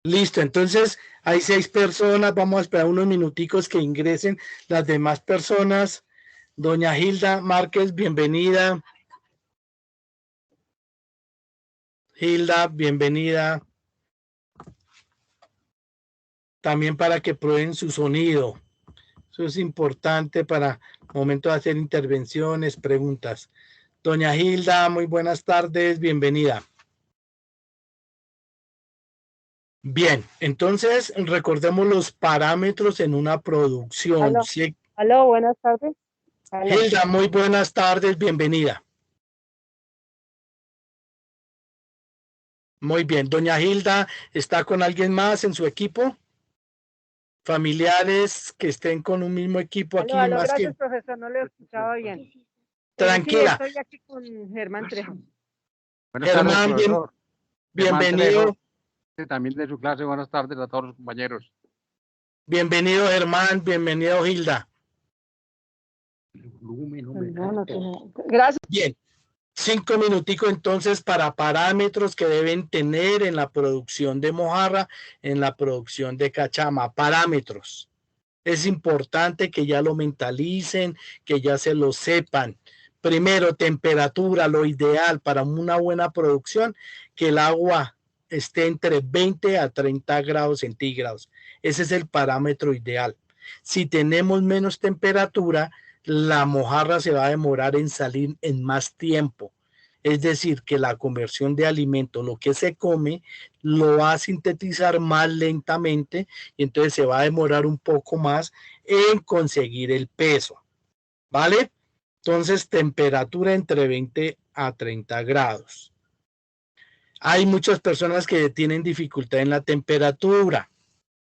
Listo, entonces hay 6 personas, vamos a esperar unos minuticos que ingresen las demás personas. Doña Hilda Márquez, bienvenida. Hilda, bienvenida. También para que prueben su sonido. Eso es importante para el momento de hacer intervenciones, preguntas. Doña Hilda, muy buenas tardes, bienvenida. Bien, entonces recordemos los parámetros en una producción. Aló, ¿Sí? aló, buenas tardes. Aló. Hilda, muy buenas tardes, bienvenida. Muy bien, doña Hilda, ¿está con alguien más en su equipo? Familiares que estén con un mismo equipo aquí, Aló, más gracias, que... profesor, no le escuchaba bien. Tranquila. Sí, estoy aquí con Germán Trejo. Buenas tardes, Germán, profesor. bienvenido. También de su clase, buenas tardes a todos los compañeros. Bienvenido, Germán, bienvenido, Hilda. Gracias. Bien, 5 minuticos entonces para parámetros que deben tener en la producción de mojarra, en la producción de cachama. Parámetros. Es importante que ya lo mentalicen, que ya se lo sepan. Primero, temperatura, lo ideal para una buena producción, que el agua esté entre 20 a 30 grados centígrados. Ese es el parámetro ideal. Si tenemos menos temperatura, la mojarra se va a demorar en salir en más tiempo. Es decir, que la conversión de alimento, lo que se come, lo va a sintetizar más lentamente y entonces se va a demorar un poco más en conseguir el peso. ¿Vale? Entonces, temperatura entre 20 a 30 grados. Hay muchas personas que tienen dificultad en la temperatura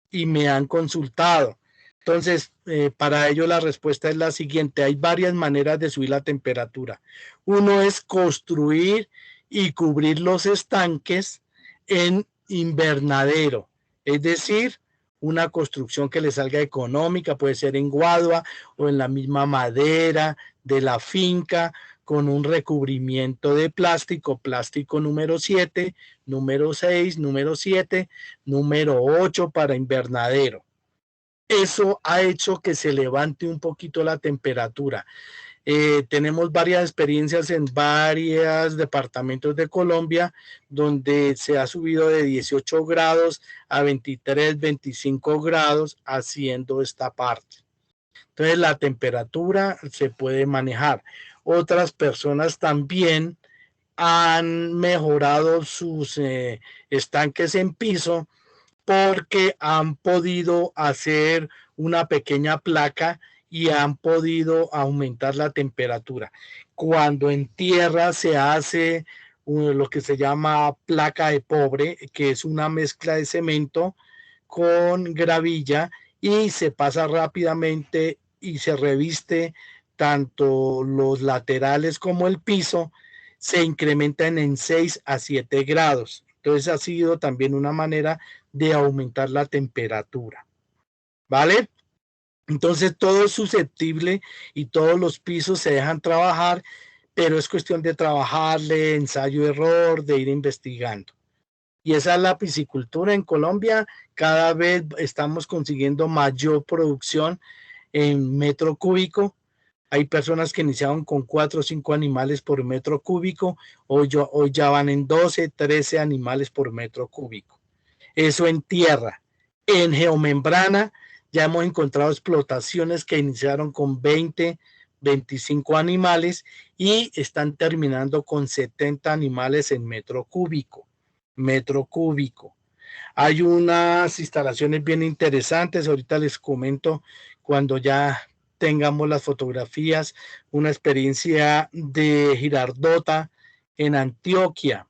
y me han consultado. Entonces, para ello la respuesta es la siguiente. Hay varias maneras de subir la temperatura. Uno es construir y cubrir los estanques en invernadero. Es decir, una construcción que le salga económica, puede ser en guadua o en la misma madera de la finca, con un recubrimiento de plástico, plástico número 7, número 6, número 7, número 8 para invernadero. Eso ha hecho que se levante un poquito la temperatura. Tenemos varias experiencias en varios departamentos de Colombia donde se ha subido de 18 grados a 23, 25 grados haciendo esta parte. Entonces la temperatura se puede manejar. Otras personas también han mejorado sus estanques en piso porque han podido hacer una pequeña placa y han podido aumentar la temperatura. Cuando en tierra se hace lo que se llama placa de pobre, que es una mezcla de cemento con gravilla y se pasa rápidamente y se reviste tanto los laterales como el piso, se incrementan en 6 a 7 grados. Entonces ha sido también una manera de aumentar la temperatura. ¿Vale? Entonces todo es susceptible y todos los pisos se dejan trabajar, pero es cuestión de trabajarle, ensayo-error, de ir investigando. Y esa es la piscicultura en Colombia. Cada vez estamos consiguiendo mayor producción en metro cúbico. Hay personas que iniciaron con 4 o 5 animales por metro cúbico. Hoy ya van en 12, 13 animales por metro cúbico. Eso en tierra. En geomembrana ya hemos encontrado explotaciones que iniciaron con 20, 25 animales y están terminando con 70 animales en metro cúbico. Metro cúbico. Hay unas instalaciones bien interesantes, ahorita les comento cuando ya tengamos las fotografías, una experiencia de Girardota en Antioquia.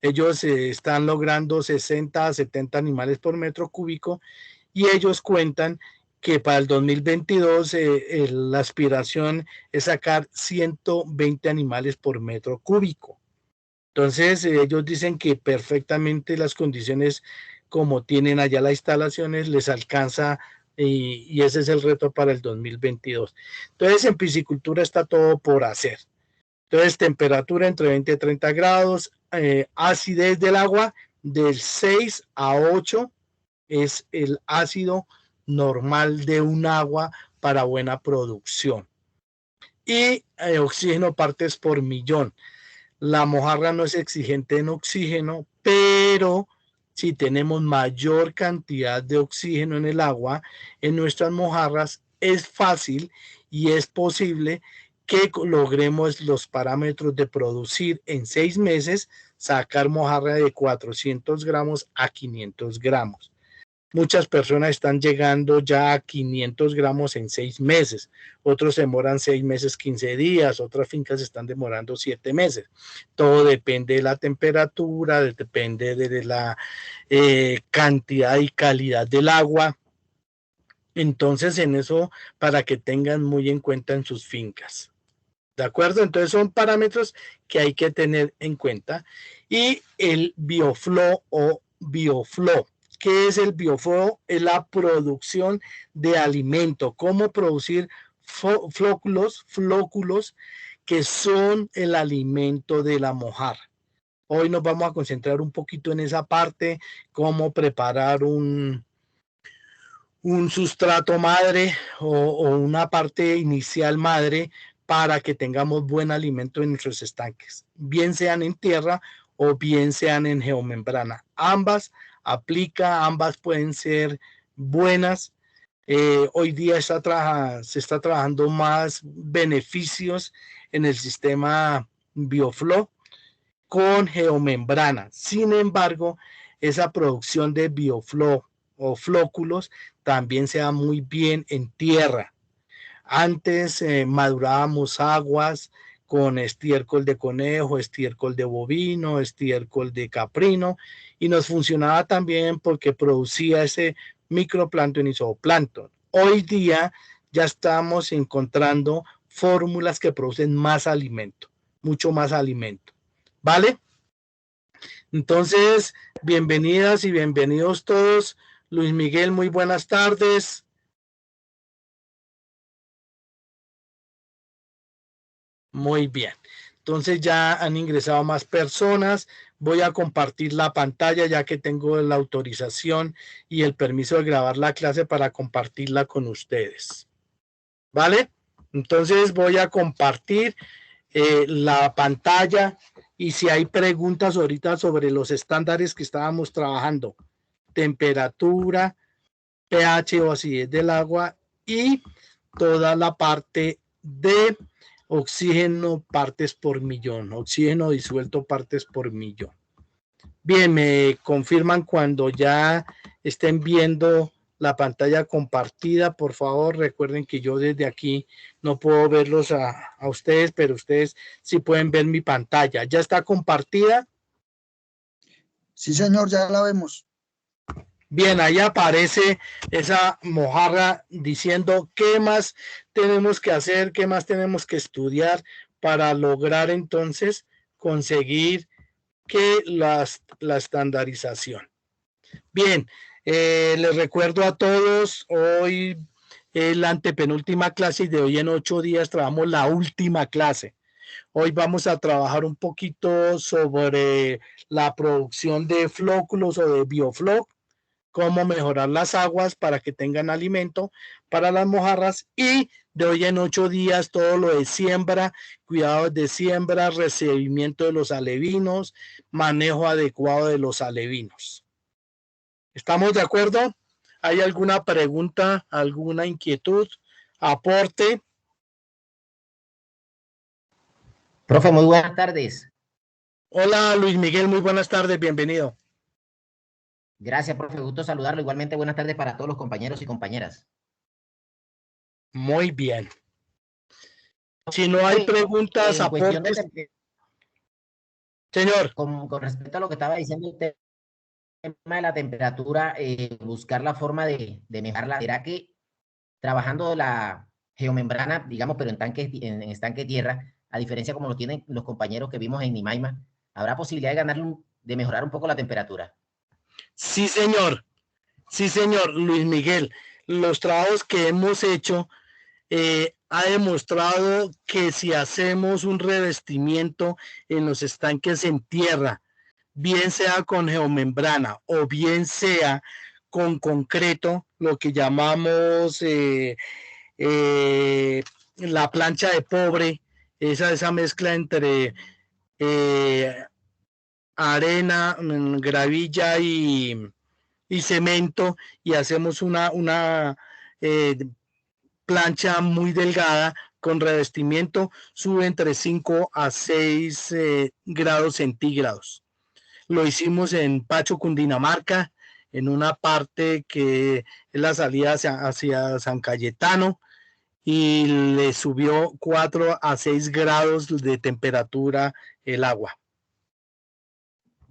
Ellos están logrando 60 a 70 animales por metro cúbico y ellos cuentan que para el 2022 la aspiración es sacar 120 animales por metro cúbico. Entonces, ellos dicen que perfectamente las condiciones como tienen allá las instalaciones les alcanza y ese es el reto para el 2022. Entonces, en piscicultura está todo por hacer. Entonces, temperatura entre 20 y 30 grados, acidez del agua del 6 a 8 es el ácido normal de un agua para buena producción. Y oxígeno partes por millón. La mojarra no es exigente en oxígeno, pero si tenemos mayor cantidad de oxígeno en el agua, en nuestras mojarras, es fácil y es posible que logremos los parámetros de producir en 6 meses, sacar mojarra de 400 gramos a 500 gramos. Muchas personas están llegando ya a 500 gramos en 6 meses. Otros demoran 6 meses, 15 días. Otras fincas están demorando 7 meses. Todo depende de la temperatura, depende de la cantidad y calidad del agua. Entonces, en eso, para que tengan muy en cuenta en sus fincas. ¿De acuerdo? Entonces, son parámetros que hay que tener en cuenta. Y el bioflow o bioflow. ¿Qué es el bioflow? Es la producción de alimento. Cómo producir flóculos que son el alimento de la mojarra. Hoy nos vamos a concentrar un poquito en esa parte, cómo preparar un sustrato madre o una parte inicial madre para que tengamos buen alimento en nuestros estanques, bien sean en tierra o bien sean en geomembrana. Ambas aplica, ambas pueden ser buenas. Hoy día se está trabajando más beneficios en el sistema bioflow con geomembrana. Sin embargo, esa producción de bioflow o flóculos también se da muy bien en tierra. Antes madurábamos aguas con estiércol de conejo, estiércol de bovino, estiércol de caprino, y nos funcionaba también porque producía ese microplancton y zooplancton. Hoy día ya estamos encontrando fórmulas que producen más alimento, mucho más alimento. ¿Vale? Entonces, bienvenidas y bienvenidos todos. Luis Miguel, muy buenas tardes. Muy bien. Entonces ya han ingresado más personas. Voy a compartir la pantalla ya que tengo la autorización y el permiso de grabar la clase para compartirla con ustedes. ¿Vale? Entonces voy a compartir la pantalla y si hay preguntas ahorita sobre los estándares que estábamos trabajando, temperatura, pH o acidez del agua y toda la parte de oxígeno partes por millón, oxígeno disuelto partes por millón. Bien, me confirman cuando ya estén viendo la pantalla compartida. Por favor, recuerden que yo desde aquí no puedo verlos a ustedes, pero ustedes sí pueden ver mi pantalla. ¿Ya está compartida? Sí, señor, ya la vemos. Bien, ahí aparece esa mojarra diciendo qué más tenemos que hacer, qué más tenemos que estudiar para lograr entonces conseguir que la estandarización. Bien, les recuerdo a todos, hoy es la antepenúltima clase y de hoy en 8 días trabajamos la última clase. Hoy vamos a trabajar un poquito sobre la producción de flóculos o de biofloc, cómo mejorar las aguas para que tengan alimento para las mojarras y de hoy en 8 días todo lo de siembra, cuidados de siembra, recibimiento de los alevinos, manejo adecuado de los alevinos. ¿Estamos de acuerdo? ¿Hay alguna pregunta, alguna inquietud, aporte? Profe, muy buenas tardes. Hola Luis Miguel, muy buenas tardes, bienvenido. Gracias, profe, gusto saludarlo. Igualmente, buenas tardes para todos los compañeros y compañeras. Muy bien. Si no hay preguntas, aportes. Señor. Con respecto a lo que estaba diciendo usted, el tema de la temperatura, buscar la forma de mejorarla. ¿Será que trabajando la geomembrana, digamos, pero en estanque de tierra, a diferencia como lo tienen los compañeros que vimos en Nimaima, habrá posibilidad de mejorar un poco la temperatura? Sí, señor. Sí, señor, Luis Miguel. Los trabajos que hemos hecho ha demostrado que si hacemos un revestimiento en los estanques en tierra bien sea con geomembrana o bien sea con concreto, lo que llamamos la plancha de pobre, esa mezcla entre arena, gravilla y cemento, y hacemos una plancha muy delgada con revestimiento, sube entre 5 a 6 grados centígrados. Lo hicimos en Pacho, Cundinamarca, en una parte que es la salida hacia San Cayetano, y le subió 4 a 6 grados de temperatura el agua.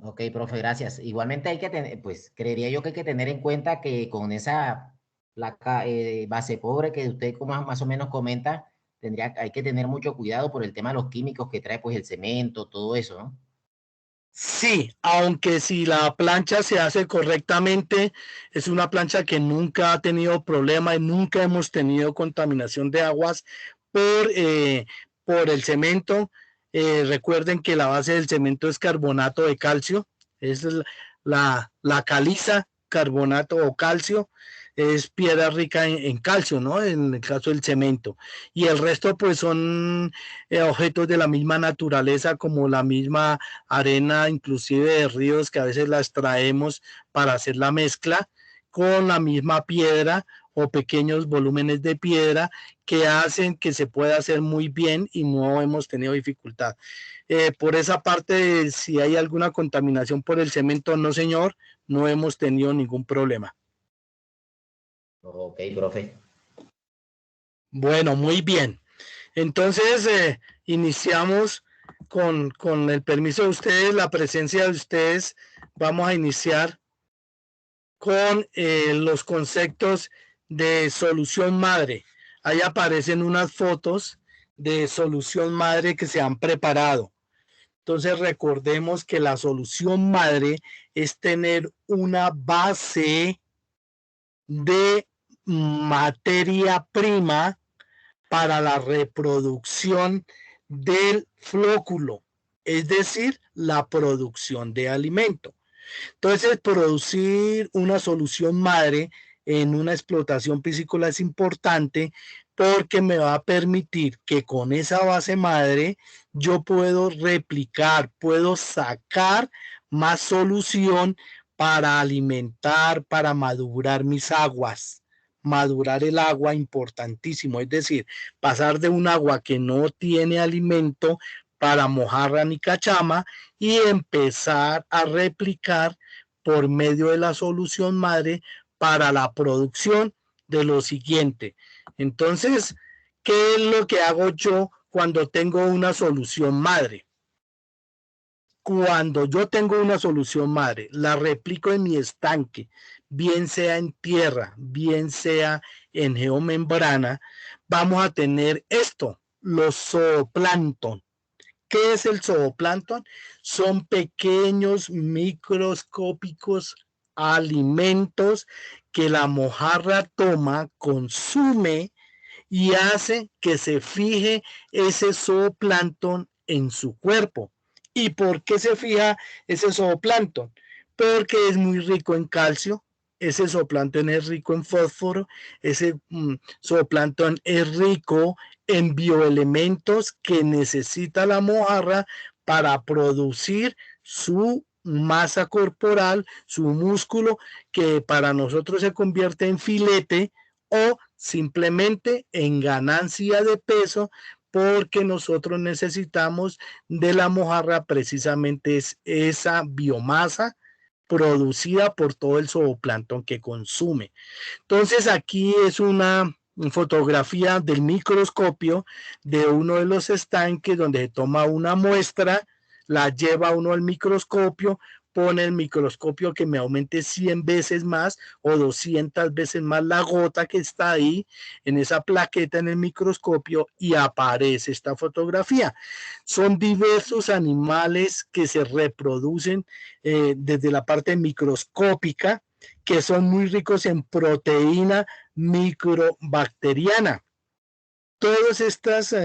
Ok, profe, gracias. Igualmente hay que tener, pues creería yo que hay que tener en cuenta que con esa placa base pobre que usted como más o menos comenta, hay que tener mucho cuidado por el tema de los químicos que trae pues el cemento, todo eso, ¿no? Sí, aunque si la plancha se hace correctamente, es una plancha que nunca ha tenido problema y nunca hemos tenido contaminación de aguas por el cemento. Recuerden que la base del cemento es carbonato de calcio, es la caliza, carbonato o calcio, es piedra rica en calcio, ¿no? En el caso del cemento. Y el resto pues son objetos de la misma naturaleza, como la misma arena, inclusive de ríos, que a veces la extraemos para hacer la mezcla con la misma piedra o pequeños volúmenes de piedra que hacen que se pueda hacer muy bien y no hemos tenido dificultad. Por esa parte, si hay alguna contaminación por el cemento, no señor, no hemos tenido ningún problema. Ok, profe. Bueno, muy bien. Entonces, iniciamos con el permiso de ustedes, la presencia de ustedes. Vamos a iniciar con los conceptos de solución madre. Ahí aparecen unas fotos de solución madre que se han preparado. Entonces recordemos que la solución madre es tener una base de materia prima para la reproducción del flóculo, es decir, la producción de alimento. Entonces, producir una solución madre en una explotación piscícola es importante porque me va a permitir que con esa base madre yo puedo replicar, puedo sacar más solución para alimentar, para madurar mis aguas. Madurar el agua, importantísimo, es decir, pasar de un agua que no tiene alimento para mojarra ni cachama y empezar a replicar por medio de la solución madre para la producción de lo siguiente. Entonces, ¿qué es lo que hago yo cuando tengo una solución madre? Cuando yo tengo una solución madre, la replico en mi estanque, bien sea en tierra, bien sea en geomembrana, vamos a tener esto, los zooplancton. ¿Qué es el zooplancton? Son pequeños microscópicos alimentos que la mojarra toma, consume y hace que se fije ese zooplancton en su cuerpo. ¿Y por qué se fija ese zooplancton? Porque es muy rico en calcio, ese zooplancton es rico en fósforo, ese zooplancton es rico en bioelementos que necesita la mojarra para producir su masa corporal, su músculo, que para nosotros se convierte en filete o simplemente en ganancia de peso, porque nosotros necesitamos de la mojarra precisamente es esa biomasa producida por todo el zooplancton que consume. Entonces aquí es una fotografía del microscopio de uno de los estanques donde se toma una muestra, la lleva uno al microscopio, pone el microscopio que me aumente 100 veces más o 200 veces más la gota que está ahí en esa plaqueta en el microscopio y aparece esta fotografía. Son diversos animales que se reproducen desde la parte microscópica, que son muy ricos en proteína microbacteriana. Todas estas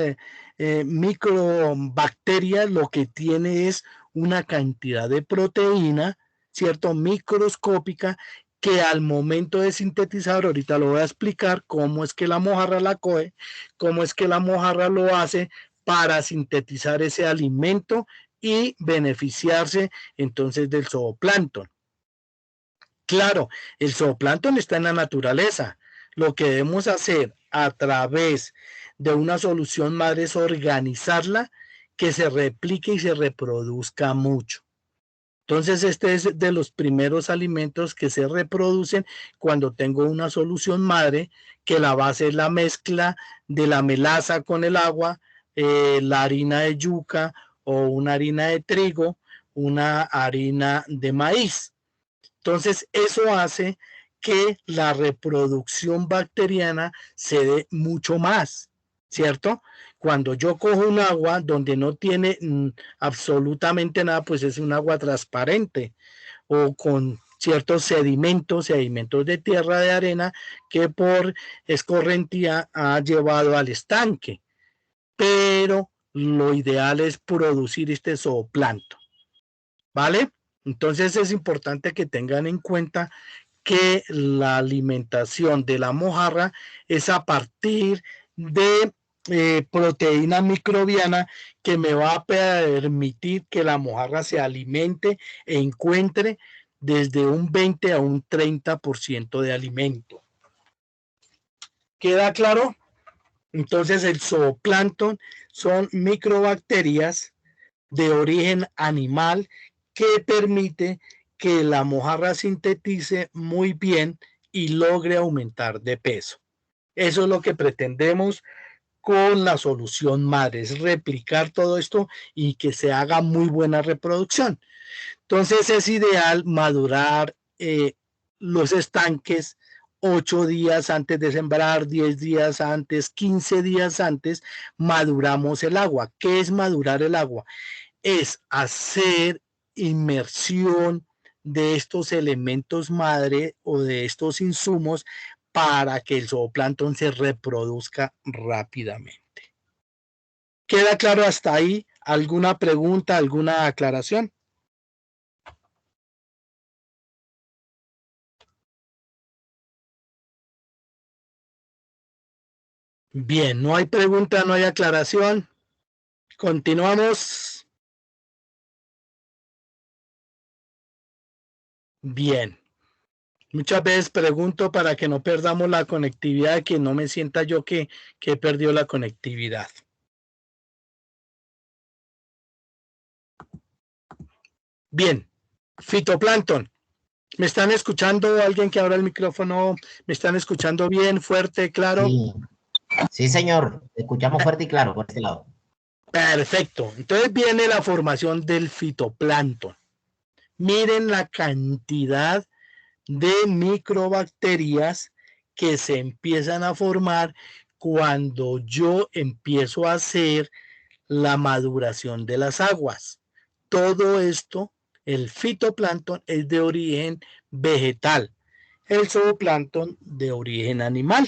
microbacterias lo que tiene es una cantidad de proteína, ¿cierto? Microscópica, que al momento de sintetizar, ahorita lo voy a explicar cómo es que la mojarra la coge, cómo es que la mojarra lo hace para sintetizar ese alimento y beneficiarse entonces del zooplancton. Claro, el zooplancton está en la naturaleza. Lo que debemos hacer a través de una solución madre es organizarla, que se replique y se reproduzca mucho. Entonces, este es de los primeros alimentos que se reproducen cuando tengo una solución madre, que la base es la mezcla de la melaza con el agua, la harina de yuca o una harina de trigo, una harina de maíz. Entonces, eso hace que la reproducción bacteriana se dé mucho más, ¿cierto? Cuando yo cojo un agua donde no tiene absolutamente nada, pues es un agua transparente o con ciertos sedimentos de tierra, de arena, que por escorrentía ha llevado al estanque. Pero lo ideal es producir este zooplancton, ¿vale? Entonces es importante que tengan en cuenta que la alimentación de la mojarra es a partir de proteína microbiana, que me va a permitir que la mojarra se alimente e encuentre desde un 20 a un 30% de alimento. ¿Queda claro? Entonces el zooplancton son microbacterias de origen animal que permite que la mojarra sintetice muy bien y logre aumentar de peso. Eso es lo que pretendemos con la solución madre, es replicar todo esto y que se haga muy buena reproducción. Entonces es ideal madurar los estanques 8 días antes de sembrar, 10 días antes, 15 días antes, maduramos el agua. ¿Qué es madurar el agua? Es hacer inmersión de estos elementos madre o de estos insumos para que el zooplancton se reproduzca rápidamente. ¿Queda claro hasta ahí? ¿Alguna pregunta, alguna aclaración? Bien, no hay pregunta, no hay aclaración. Continuamos. Bien. Muchas veces pregunto para que no perdamos la conectividad, que no me sienta yo que he perdido la conectividad. Bien, fitoplancton. ¿Me están escuchando? ¿Alguien que abra el micrófono? ¿Me están escuchando bien, fuerte, claro? Sí, sí, señor. Escuchamos fuerte y claro por este lado. Perfecto. Entonces viene la formación del fitoplancton. Miren la cantidad de microbacterias que se empiezan a formar cuando yo empiezo a hacer la maduración de las aguas. Todo esto, el fitoplancton, es de origen vegetal, el zooplancton de origen animal.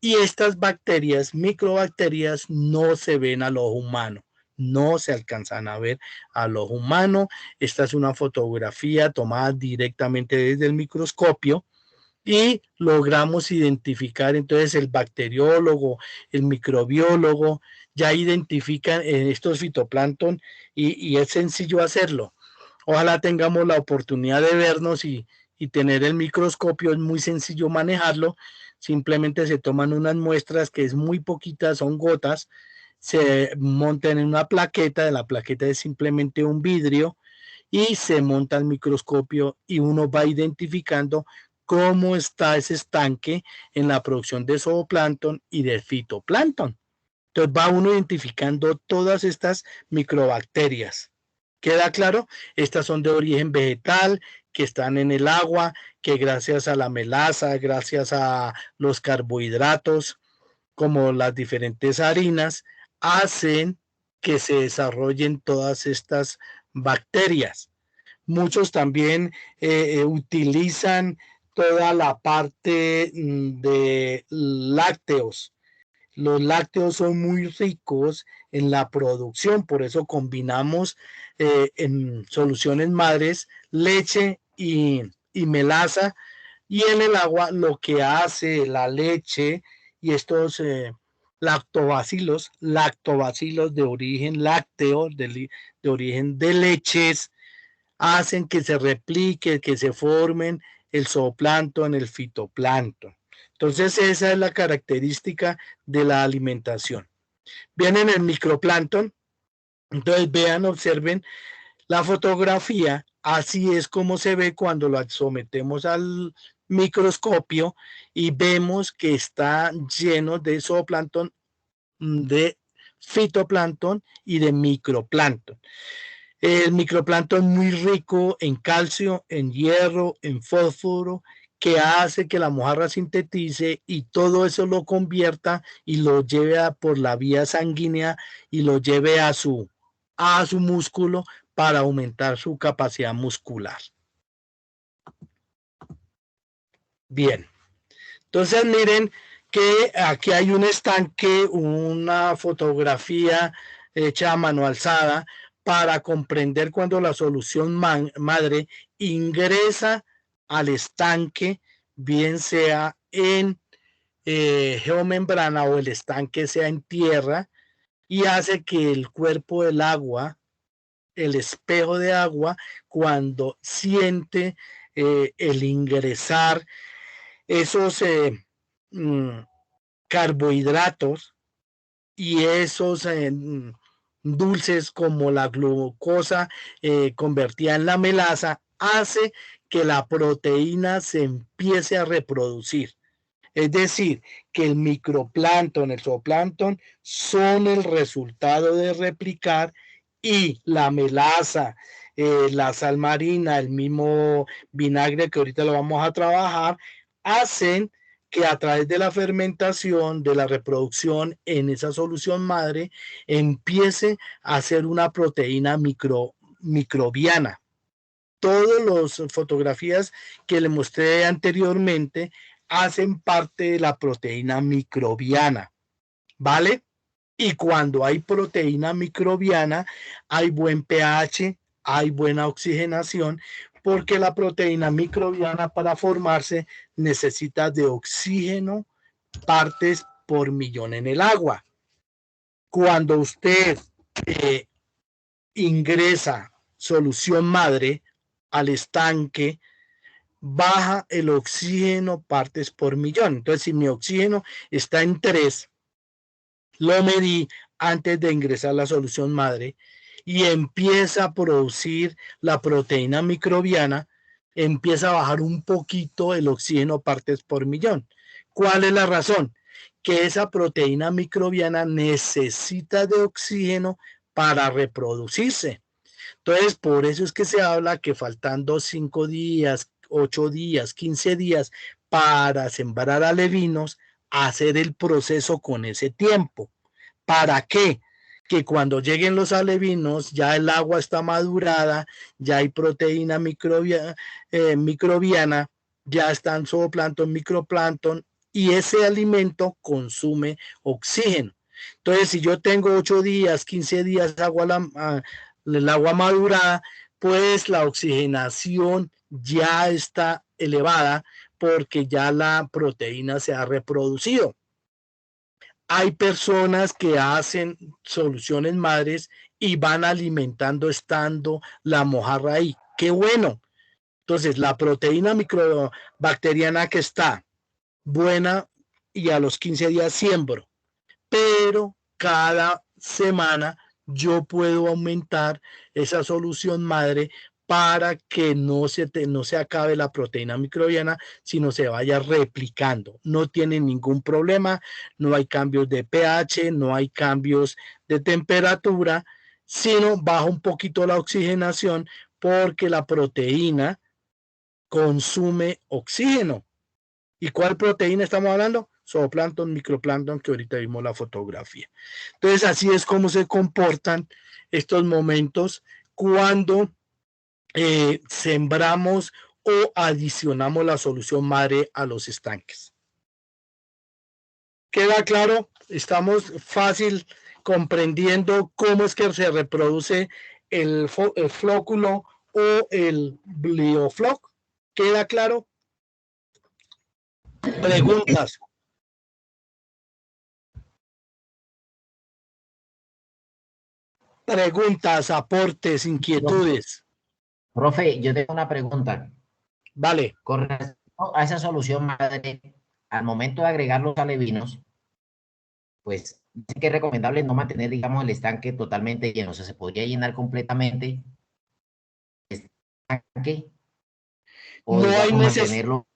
Y estas bacterias, microbacterias, no se ven al ojo humano, no se alcanzan a ver al ojo humano. Esta es una fotografía tomada directamente desde el microscopio y logramos identificar. Entonces el bacteriólogo, el microbiólogo ya identifican estos fitoplancton y es sencillo hacerlo. Ojalá tengamos la oportunidad de vernos y tener el microscopio. Es muy sencillo manejarlo. Simplemente se toman unas muestras, que es muy poquitas, son gotas, se montan en una plaqueta. De la plaqueta es simplemente un vidrio y se monta el microscopio y uno va identificando cómo está ese estanque en la producción de zooplancton y de fitoplancton. Entonces va uno identificando todas estas microbacterias. ¿Queda claro? Estas son de origen vegetal, que están en el agua, que gracias a la melaza, gracias a los carbohidratos, como las diferentes harinas, hacen que se desarrollen todas estas bacterias. Muchos también utilizan toda la parte de lácteos. Los lácteos son muy ricos en la producción, por eso combinamos en soluciones madres, leche y melaza, y en el agua lo que hace la leche y estos lactobacilos de origen lácteo, de origen de leches, hacen que se replique, que se formen el zooplancton, el fitoplancton. Entonces esa es la característica de la alimentación. Vienen el microplancton, entonces vean, observen la fotografía, así es como se ve cuando lo sometemos al microscopio y vemos que está lleno de zooplancton, de fitoplancton y de microplancton. El microplancton muy rico en calcio, en hierro, en fósforo, que hace que la mojarra sintetice y todo eso lo convierta y lo lleve por la vía sanguínea y lo lleve a su músculo para aumentar su capacidad muscular. Bien, entonces miren que aquí hay un estanque, una fotografía hecha a mano alzada para comprender cuando la solución madre ingresa al estanque, bien sea en geomembrana o el estanque sea en tierra, y hace que el cuerpo del agua, el espejo de agua, cuando siente el ingresar esos carbohidratos y esos dulces como la glucosa convertida en la melaza, hace que la proteína se empiece a reproducir. Es decir, que el microplancton, el zooplancton, son el resultado de replicar, y la melaza, la sal marina, el mismo vinagre que ahorita lo vamos a trabajar, hacen que a través de la fermentación, de la reproducción en esa solución madre, empiece a ser una proteína microbiana. Todas las fotografías que le mostré anteriormente hacen parte de la proteína microbiana, ¿vale? Y cuando hay proteína microbiana, hay buen pH, hay buena oxigenación, porque la proteína microbiana para formarse necesita de oxígeno, partes por millón en el agua. Cuando usted ingresa solución madre al estanque, baja el oxígeno partes por millón. Entonces, si mi oxígeno está en 3, lo medí antes de ingresar la solución madre y empieza a producir la proteína microbiana, empieza a bajar un poquito el oxígeno partes por millón. ¿Cuál es la razón? Que esa proteína microbiana necesita de oxígeno para reproducirse. Entonces, por eso es que se habla que faltando 5 días, 8 días, 15 días para sembrar alevinos, hacer el proceso con ese tiempo. ¿Para qué? Que cuando lleguen los alevinos ya el agua está madurada, ya hay proteína microbiana, ya están zooplancton, microplancton, y ese alimento consume oxígeno. Entonces, si yo tengo 8 días, 15 días el agua madurada, pues la oxigenación ya está elevada porque ya la proteína se ha reproducido. Hay personas que hacen soluciones madres y van alimentando estando la mojarra ahí. ¡Qué bueno! Entonces, la proteína microbacteriana que está buena, y a los 15 días siembro, pero cada semana yo puedo aumentar esa solución madre para que no se acabe la proteína microbiana, sino se vaya replicando. No tiene ningún problema, no hay cambios de pH, no hay cambios de temperatura, sino baja un poquito la oxigenación porque la proteína consume oxígeno. ¿Y cuál proteína estamos hablando? Zooplancton, microplancton, que ahorita vimos la fotografía. Entonces, así es como se comportan estos momentos cuando sembramos o adicionamos la solución madre a los estanques. ¿Queda claro? Estamos fácil comprendiendo cómo es que se reproduce el flóculo o el biofloc. ¿Queda claro? Preguntas. Preguntas, aportes, inquietudes. Profe, yo tengo una pregunta. Vale. Con respecto a esa solución madre, al momento de agregar los alevinos, pues dice que es recomendable no mantener, digamos, el estanque totalmente lleno. O sea, se podría llenar completamente el estanque o, No hay digamos, mantenerlo.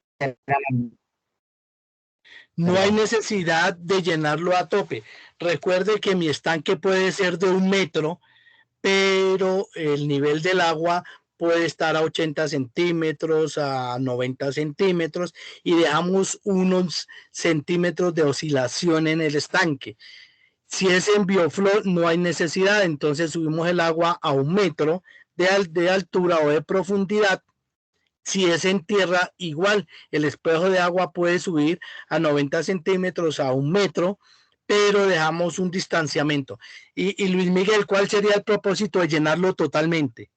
No hay necesidad de llenarlo a tope. Recuerde que mi estanque puede ser de 1 metro, pero el nivel del agua puede estar a 80 centímetros, a 90 centímetros, y dejamos unos centímetros de oscilación en el estanque. Si es en biofloc, no hay necesidad, entonces subimos el agua a 1 metro de altura o de profundidad. Si es en tierra, igual, el espejo de agua puede subir a 90 centímetros, a 1 metro, pero dejamos un distanciamiento. Y Luis Miguel, ¿cuál sería el propósito de llenarlo totalmente?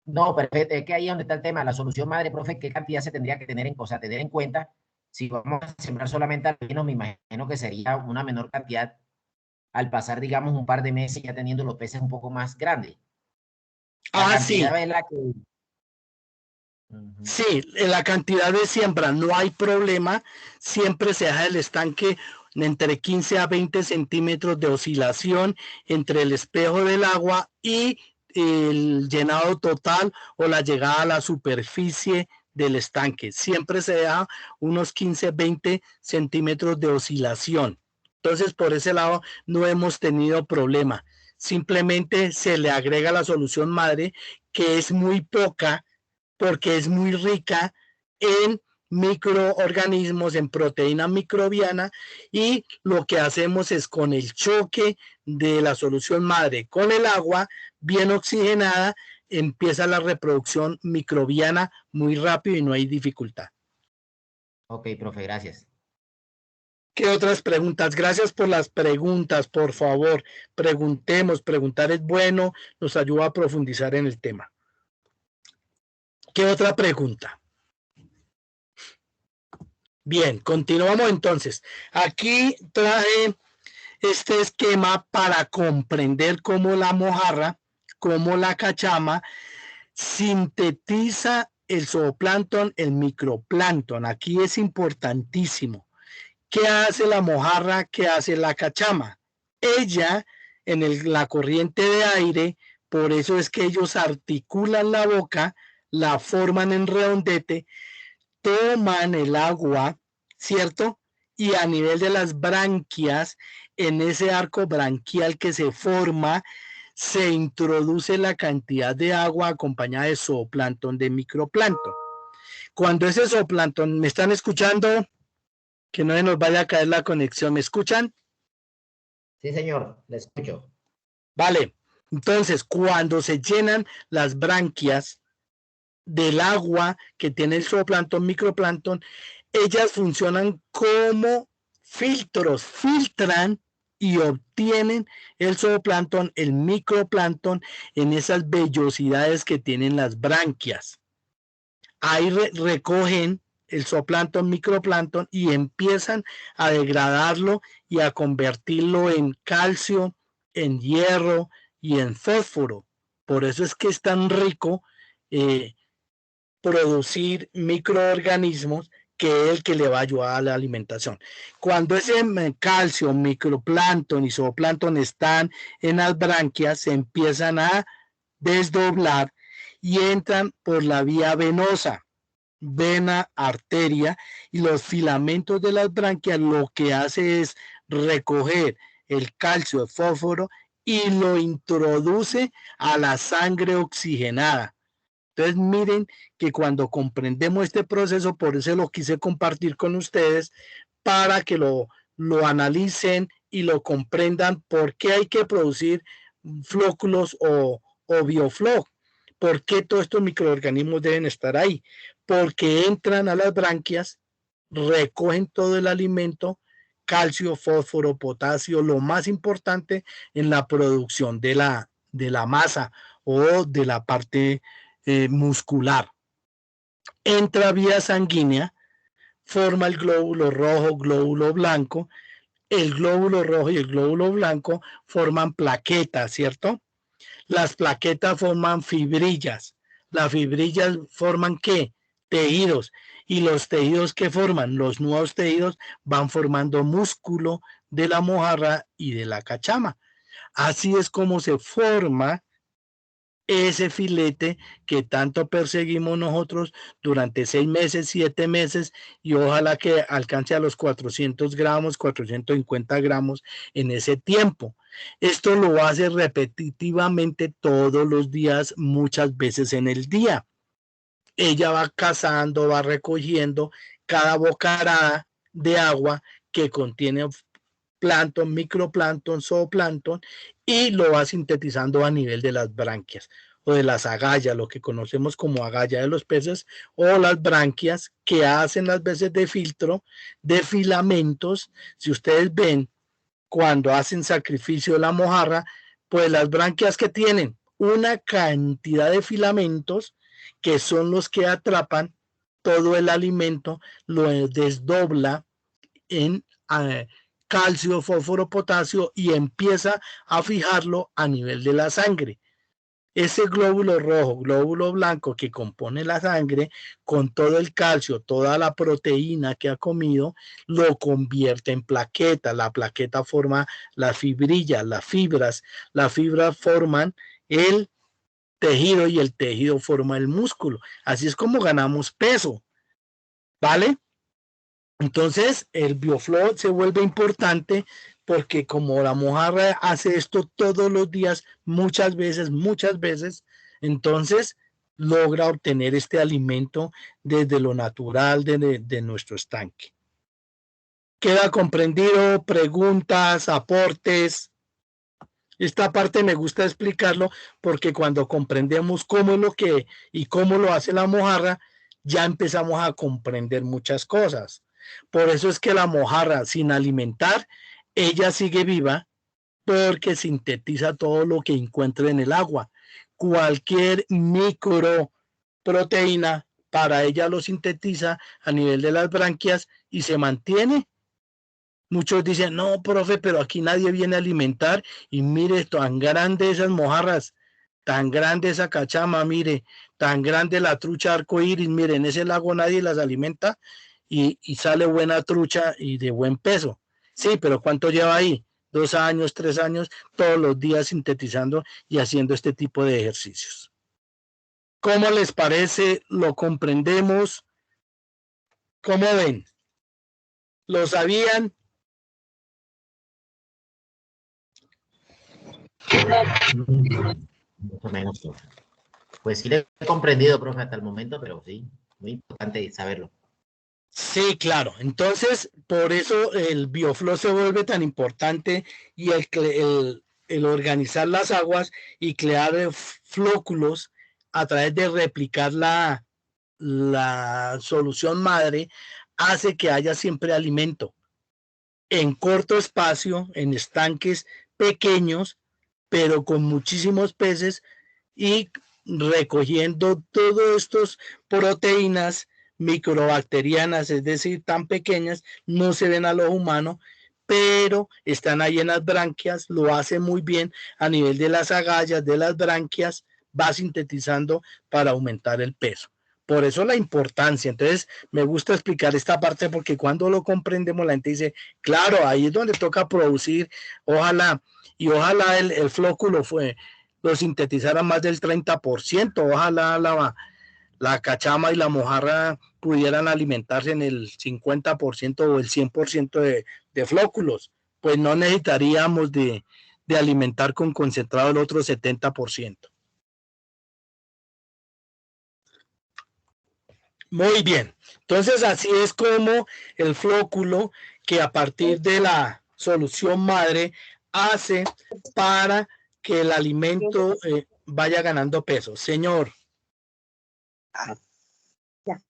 No, perfecto, es que ahí es donde está el tema. La solución madre, profe, ¿qué cantidad se tendría que tener tener en cuenta? Si vamos a sembrar solamente albinos, me imagino que sería una menor cantidad al pasar, digamos, un par de meses ya teniendo los peces un poco más grandes. La cantidad Sí. es la que... Sí, la cantidad de siembra no hay problema, siempre se deja el estanque entre 15 a 20 centímetros de oscilación entre el espejo del agua y el llenado total o la llegada a la superficie del estanque. Siempre se deja unos 15, 20 centímetros de oscilación. Entonces, por ese lado no hemos tenido problema. Simplemente se le agrega la solución madre, que es muy poca, porque es muy rica en microorganismos, en proteína microbiana, y lo que hacemos es con el choque de la solución madre con el agua bien oxigenada, empieza la reproducción microbiana muy rápido y no hay dificultad. Ok, profe, gracias. ¿Qué otras preguntas? Gracias por las preguntas, por favor, preguntemos, preguntar es bueno, nos ayuda a profundizar en el tema. ¿Qué otra pregunta? Bien, continuamos entonces. Aquí traje este esquema para comprender cómo la mojarra, cómo la cachama sintetiza el zooplancton, el microplancton. Aquí es importantísimo. ¿Qué hace la mojarra? ¿Qué hace la cachama? Ella, en la corriente de aire, por eso es que ellos articulan la boca, la forman en redondete, toman el agua, ¿cierto? Y a nivel de las branquias, en ese arco branquial que se forma, se introduce la cantidad de agua acompañada de zooplancton, de microplancton. Cuando ese zooplancton, ¿me están escuchando? Que no se nos vaya a caer la conexión, ¿me escuchan? Sí, señor, le escucho. Vale, entonces cuando se llenan las branquias del agua que tiene el zooplancton, microplancton, ellas funcionan como filtros, filtran y obtienen el zooplancton, el microplancton en esas vellosidades que tienen las branquias. Ahí recogen el zooplancton, microplancton y empiezan a degradarlo y a convertirlo en calcio, en hierro y en fósforo. Por eso es que es tan rico producir microorganismos, que es el que le va a ayudar a la alimentación. Cuando ese calcio, microplancton y zooplancton están en las branquias, se empiezan a desdoblar y entran por la vía venosa, vena, arteria, y los filamentos de las branquias lo que hace es recoger el calcio, el fósforo, y lo introduce a la sangre oxigenada. Entonces miren que cuando comprendemos este proceso, por eso lo quise compartir con ustedes, para que lo analicen y lo comprendan, por qué hay que producir flóculos o biofloc, por qué todos estos microorganismos deben estar ahí, porque entran a las branquias, recogen todo el alimento, calcio, fósforo, potasio, lo más importante en la producción de de la masa o de la parte muscular. Entra vía sanguínea, forma el glóbulo rojo, glóbulo blanco. El glóbulo rojo y el glóbulo blanco forman plaquetas, ¿cierto? Las plaquetas forman fibrillas. Las fibrillas forman ¿qué? Tejidos. Y los tejidos que forman, los nuevos tejidos, van formando músculo de la mojarra y de la cachama. Así es como se forma ese filete que tanto perseguimos nosotros durante 6 meses, 7 meses, y ojalá que alcance a los 400 gramos, 450 gramos en ese tiempo. Esto lo hace repetitivamente todos los días, muchas veces en el día. Ella va cazando, va recogiendo cada bocarada de agua que contiene plancton, microplancton, zooplancton, y lo va sintetizando a nivel de las branquias o de las agallas, lo que conocemos como agalla de los peces, o las branquias que hacen las veces de filtro de filamentos. Si ustedes ven cuando hacen sacrificio de la mojarra, pues las branquias que tienen una cantidad de filamentos que son los que atrapan todo el alimento, lo desdobla en calcio, fósforo, potasio y empieza a fijarlo a nivel de la sangre. Ese glóbulo rojo, glóbulo blanco que compone la sangre, con todo el calcio, toda la proteína que ha comido, lo convierte en plaqueta. La plaqueta forma las fibrillas, las fibras forman el tejido y el tejido forma el músculo. Así es como ganamos peso, ¿vale? Entonces, el BioFlow se vuelve importante porque como la mojarra hace esto todos los días, muchas veces, entonces logra obtener este alimento desde lo natural de nuestro estanque. ¿Queda comprendido? ¿Preguntas, aportes? Esta parte me gusta explicarlo porque cuando comprendemos cómo es lo que y cómo lo hace la mojarra, ya empezamos a comprender muchas cosas. Por eso es que la mojarra, sin alimentar, ella sigue viva porque sintetiza todo lo que encuentra en el agua. Cualquier microproteína para ella lo sintetiza a nivel de las branquias y se mantiene. Muchos dicen, no, profe, pero aquí nadie viene a alimentar y mire, tan grande esas mojarras, tan grande esa cachama, mire, tan grande la trucha arcoíris, mire, en ese lago nadie las alimenta y sale buena trucha y de buen peso. Sí, pero ¿cuánto lleva ahí? 2 años, 3 años, todos los días sintetizando y haciendo este tipo de ejercicios. ¿Cómo les parece? ¿Lo comprendemos? ¿Cómo ven? ¿Lo sabían? Mucho menos. Pues sí lo he comprendido, profe, hasta el momento, pero sí, muy importante saberlo. Sí, claro. Entonces, por eso el BioFlow se vuelve tan importante y el organizar las aguas y crear flóculos a través de replicar la solución madre hace que haya siempre alimento en corto espacio, en estanques pequeños, pero con muchísimos peces y recogiendo todas estas proteínas microbacterianas, es decir, tan pequeñas, no se ven a los humanos, pero están ahí en las branquias, lo hace muy bien a nivel de las agallas, de las branquias, va sintetizando para aumentar el peso. Por eso la importancia. Entonces, me gusta explicar esta parte porque cuando lo comprendemos, la gente dice, claro, ahí es donde toca producir, ojalá, y ojalá el flóculo lo sintetizara más del 30%, ojalá la cachama y la mojarra pudieran alimentarse en el 50% o el 100% de flóculos, pues no necesitaríamos de alimentar con concentrado el otro 70%. Muy bien, entonces así es como el flóculo que a partir de la solución madre hace para que el alimento vaya ganando peso. Señor. Ya.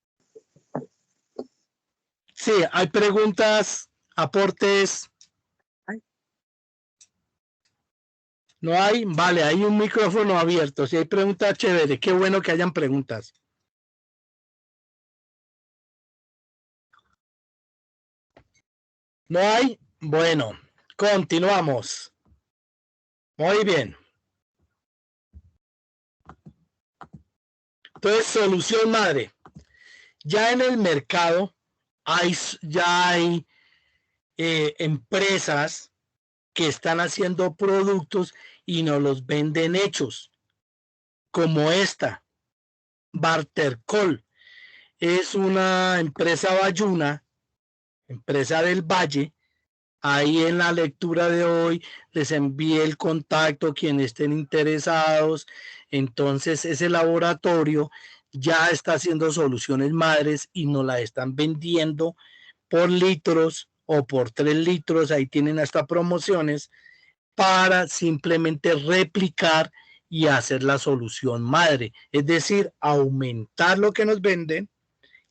Sí, hay preguntas, aportes. No hay, vale, hay un micrófono abierto. Si hay preguntas, chévere. Qué bueno que hayan preguntas. ¿No hay? Bueno, continuamos. Muy bien. Entonces, solución madre. Ya en el mercado ya hay empresas que están haciendo productos y nos los venden hechos, como esta, Bartercol. Es una empresa bayuna, empresa del Valle. Ahí en la lectura de hoy les envié el contacto, quienes estén interesados. Entonces ese laboratorio ya está haciendo soluciones madres y nos la están vendiendo por litros o por 3 litros. Ahí tienen hasta promociones para simplemente replicar y hacer la solución madre. Es decir, aumentar lo que nos venden,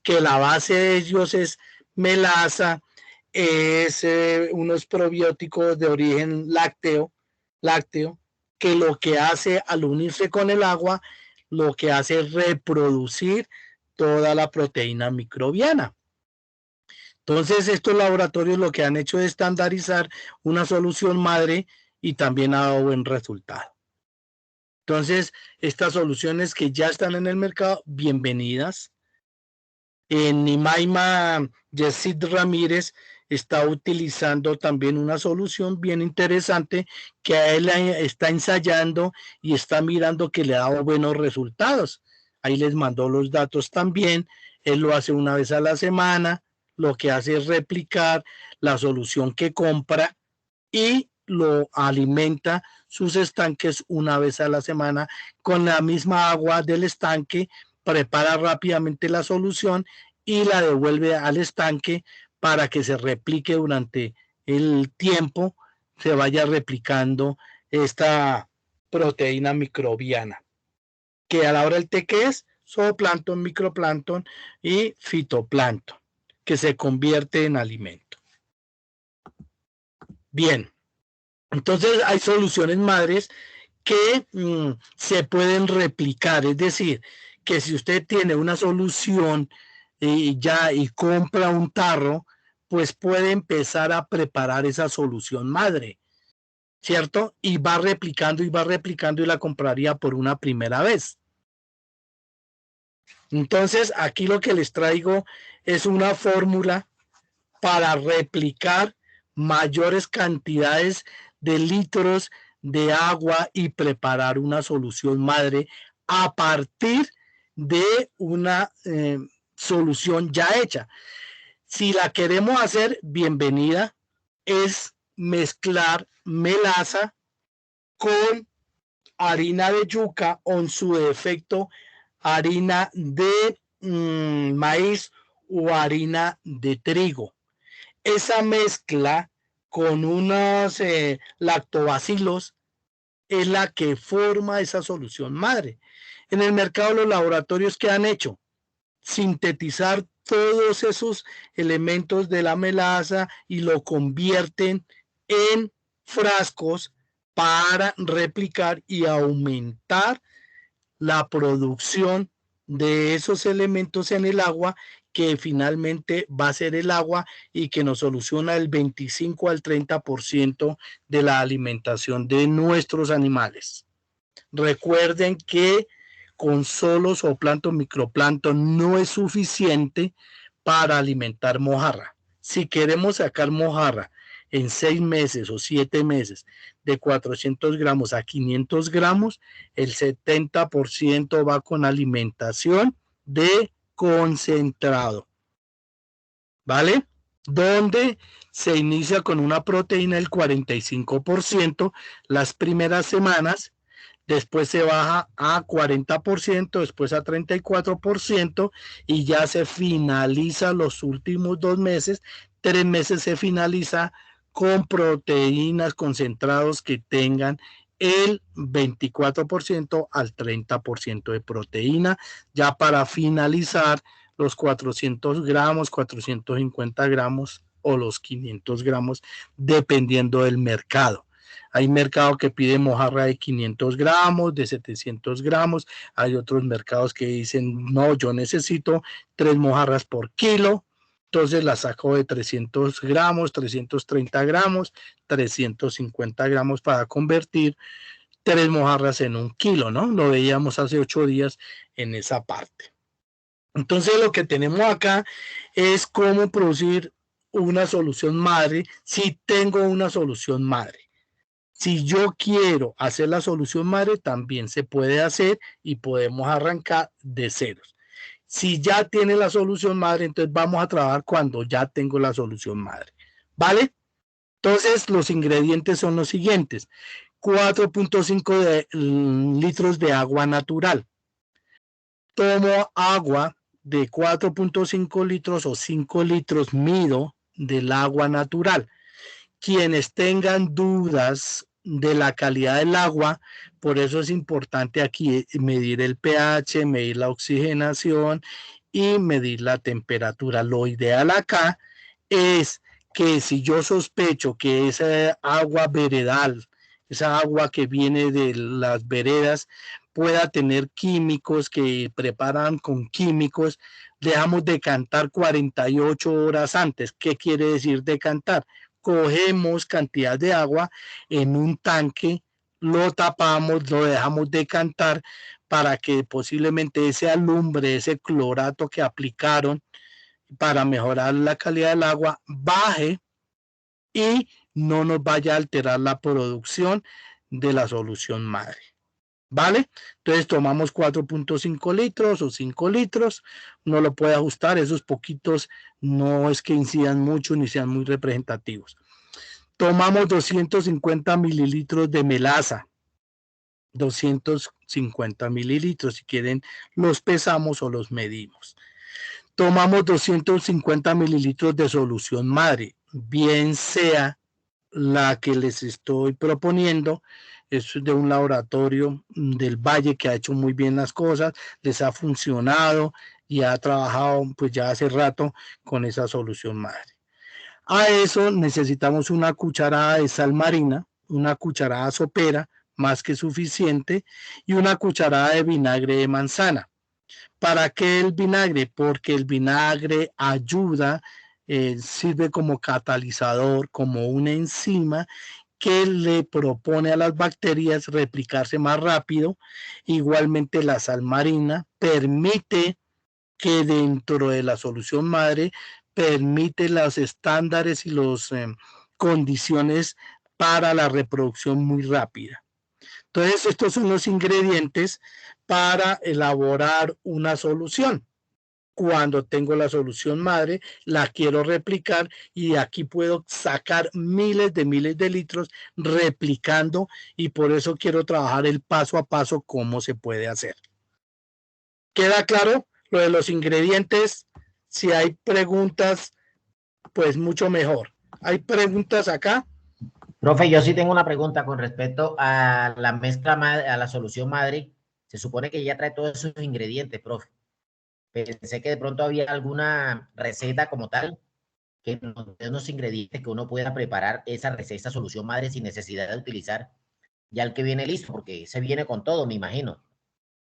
que la base de ellos es melaza, es unos probióticos de origen lácteo, que lo que hace al unirse con el agua, lo que hace es reproducir toda la proteína microbiana. Entonces, estos laboratorios lo que han hecho es estandarizar una solución madre y también ha dado buen resultado. Entonces, estas soluciones que ya están en el mercado, bienvenidas. En Nimaima, Yesid Ramírez está utilizando también una solución bien interesante que a él está ensayando y está mirando que le ha dado buenos resultados. Ahí les mandó los datos también. Él lo hace una vez a la semana. Lo que hace es replicar la solución que compra y lo alimenta sus estanques una vez a la semana con la misma agua del estanque, prepara rápidamente la solución y la devuelve al estanque para que se replique durante el tiempo, se vaya replicando esta proteína microbiana, que a la hora del té, ¿qué es? Zooplancton, microplancton y fitoplancton, que se convierte en alimento. Bien, entonces hay soluciones madres que se pueden replicar, es decir, que si usted tiene una solución y compra un tarro, pues puede empezar a preparar esa solución madre, ¿cierto? Y va replicando y la compraría por una primera vez. Entonces, aquí lo que les traigo es una fórmula para replicar mayores cantidades de litros de agua y preparar una solución madre a partir de una solución ya hecha. Si la queremos hacer, bienvenida, es mezclar melaza con harina de yuca o en su defecto harina de maíz o harina de trigo. Esa mezcla con unos lactobacilos es la que forma esa solución madre. En el mercado, los laboratorios que han hecho sintetizar todos esos elementos de la melaza y lo convierten en frascos para replicar y aumentar la producción de esos elementos en el agua, que finalmente va a ser el agua y que nos soluciona el 25 al 30% de la alimentación de nuestros animales. Recuerden que con solo zooplancton, microplancton no es suficiente para alimentar mojarra. Si queremos sacar mojarra en 6 meses o 7 meses de 400 gramos a 500 gramos, el 70% va con alimentación de concentrado, ¿vale? Donde se inicia con una proteína del 45% las primeras semanas, después se baja a 40%, después a 34% y ya se finaliza los últimos 2 meses, 3 meses se finaliza con proteínas concentrados que tengan el 24% al 30% de proteína, ya para finalizar los 400 gramos, 450 gramos o los 500 gramos, dependiendo del mercado. Hay mercado que pide mojarra de 500 gramos, de 700 gramos. Hay otros mercados que dicen, no, yo necesito 3 mojarras por kilo. Entonces la saco de 300 gramos, 330 gramos, 350 gramos para convertir 3 mojarras en 1 kilo, ¿no? Lo veíamos hace 8 días en esa parte. Entonces lo que tenemos acá es cómo producir una solución madre si tengo una solución madre. Si yo quiero hacer la solución madre, también se puede hacer y podemos arrancar de ceros. Si ya tiene la solución madre, entonces vamos a trabajar cuando ya tengo la solución madre. ¿Vale? Entonces los ingredientes son los siguientes. 4.5 litros de agua natural. Tomo agua de 4.5 litros o 5 litros, mido del agua natural. Quienes tengan dudas de la calidad del agua, por eso es importante aquí medir el pH, medir la oxigenación y medir la temperatura. Lo ideal acá es que si yo sospecho que esa agua veredal, esa agua que viene de las veredas, pueda tener químicos que preparan con químicos, dejamos decantar 48 horas antes. ¿Qué quiere decir decantar? Cogemos cantidad de agua en un tanque, lo tapamos, lo dejamos decantar para que posiblemente ese alumbre, ese clorato que aplicaron para mejorar la calidad del agua baje y no nos vaya a alterar la producción de la solución madre. ¿Vale? Entonces tomamos 4.5 litros o 5 litros, uno lo puede ajustar, esos poquitos no es que incidan mucho ni sean muy representativos. Tomamos 250 mililitros de melaza, 250 mililitros, si quieren los pesamos o los medimos. Tomamos 250 mililitros de solución madre, bien sea la que les estoy proponiendo, es de un laboratorio del Valle que ha hecho muy bien las cosas, les ha funcionado y ha trabajado pues ya hace rato con esa solución madre. A eso necesitamos una cucharada de sal marina, una cucharada sopera, más que suficiente, y una cucharada de vinagre de manzana. ¿Para qué el vinagre? Porque el vinagre ayuda, sirve como catalizador, como una enzima que le propone a las bacterias replicarse más rápido. Igualmente la sal marina permite que dentro de la solución madre permite los estándares y las condiciones para la reproducción muy rápida. Entonces estos son los ingredientes para elaborar una solución. Cuando tengo la solución madre, la quiero replicar y de aquí puedo sacar miles de litros replicando y por eso quiero trabajar el paso a paso cómo se puede hacer. ¿Queda claro lo de los ingredientes? Si hay preguntas, pues mucho mejor. ¿Hay preguntas acá? Profe, yo sí tengo una pregunta con respecto a la mezcla madre, a la solución madre. Se supone que ya trae todos esos ingredientes, profe. Pensé que de pronto había alguna receta como tal que nos dé unos ingredientes que uno pueda preparar esa receta, esa solución madre sin necesidad de utilizar ya el que viene listo, porque se viene con todo, me imagino.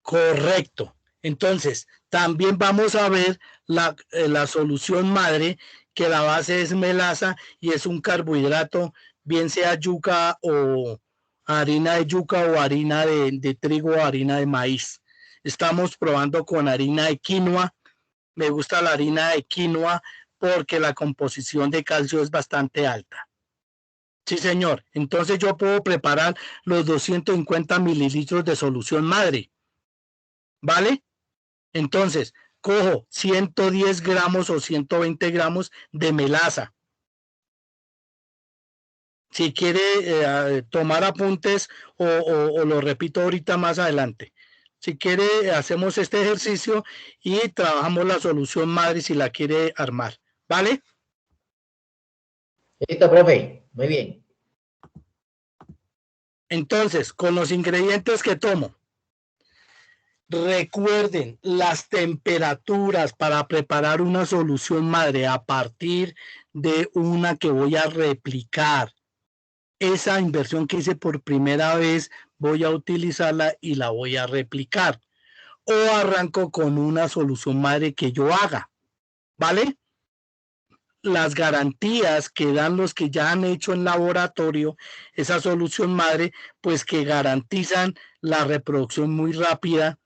Correcto. Entonces, también vamos a ver la solución madre, que la base es melaza y es un carbohidrato, bien sea yuca o harina de yuca o harina de trigo o harina de maíz. Estamos probando con harina de quinoa. Me gusta la harina de quinoa porque la composición de calcio es bastante alta. Sí, señor. Entonces yo puedo preparar los 250 mililitros de solución madre. ¿Vale? Entonces, cojo 110 gramos o 120 gramos de melaza. Si quiere tomar apuntes o lo repito ahorita más adelante. Si quiere, hacemos este ejercicio y trabajamos la solución madre si la quiere armar. ¿Vale? Listo, profe. Muy bien. Entonces, con los ingredientes que tomo, recuerden las temperaturas para preparar una solución madre a partir de una que voy a replicar. esa inversión que hice por primera vez voy a utilizarla y la voy a replicar. O arranco con una solución madre que yo haga, ¿vale? Las garantías que dan los que ya han hecho en laboratorio esa solución madre, pues que garantizan la reproducción muy rápida,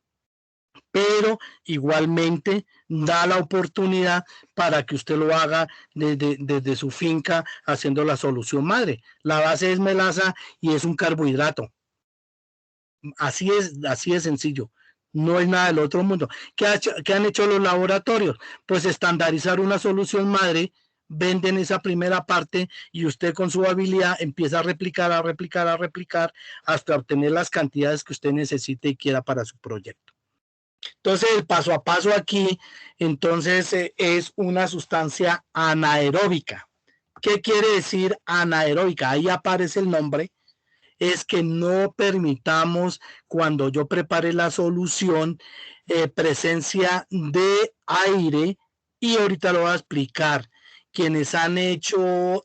pero igualmente da la oportunidad para que usted lo haga desde su finca haciendo la solución madre. La base es melaza y es un carbohidrato. Así de sencillo. No es nada del otro mundo. ¿Qué han hecho los laboratorios? Pues estandarizar una solución madre, venden esa primera parte y usted con su habilidad empieza a replicar, hasta obtener las cantidades que usted necesite y quiera para su proyecto. Entonces, el paso a paso aquí, entonces, es una sustancia anaeróbica. ¿Qué quiere decir anaeróbica? Ahí aparece el nombre. Es que no permitamos, cuando yo prepare la solución, presencia de aire, y ahorita lo voy a explicar. Quienes han hecho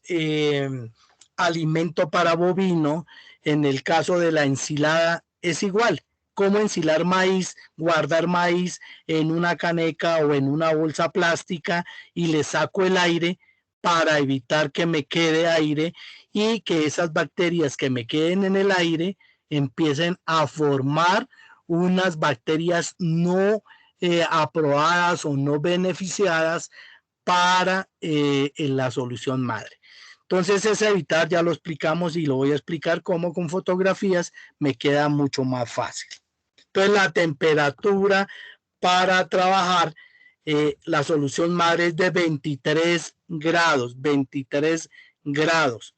alimento para bovino, en el caso de la ensilada, es igual. Cómo ensilar maíz, guardar maíz en una caneca o en una bolsa plástica y le saco el aire para evitar que me quede aire y que esas bacterias que me queden en el aire empiecen a formar unas bacterias no aprobadas o no beneficiadas para la solución madre. Entonces es evitar, ya lo explicamos y lo voy a explicar cómo con fotografías me queda mucho más fácil. Entonces la temperatura para trabajar la solución madre es de 23 grados, 23 grados.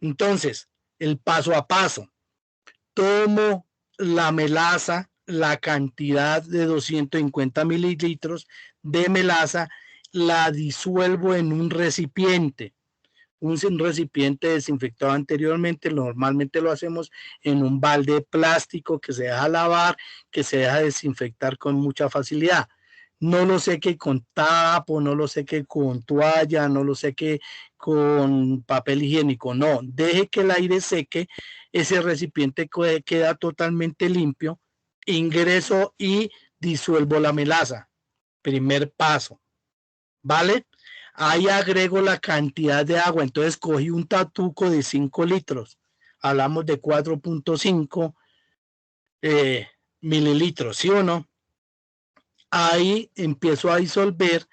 Entonces, el paso a paso, tomo la melaza, la cantidad de 250 mililitros de melaza, la disuelvo en un recipiente desinfectado anteriormente. Normalmente lo hacemos en un balde plástico que se deja lavar, que se deja desinfectar con mucha facilidad. No lo seque con tapo, no lo seque con toalla, no lo seque con papel higiénico, no, deje que el aire seque, ese recipiente queda totalmente limpio, ingreso y disuelvo la melaza, primer paso, ¿vale? Ahí agrego la cantidad de agua, entonces cogí un tatuco de 5 litros, hablamos de 4.5 mililitros, ¿sí o no? Ahí empiezo a disolver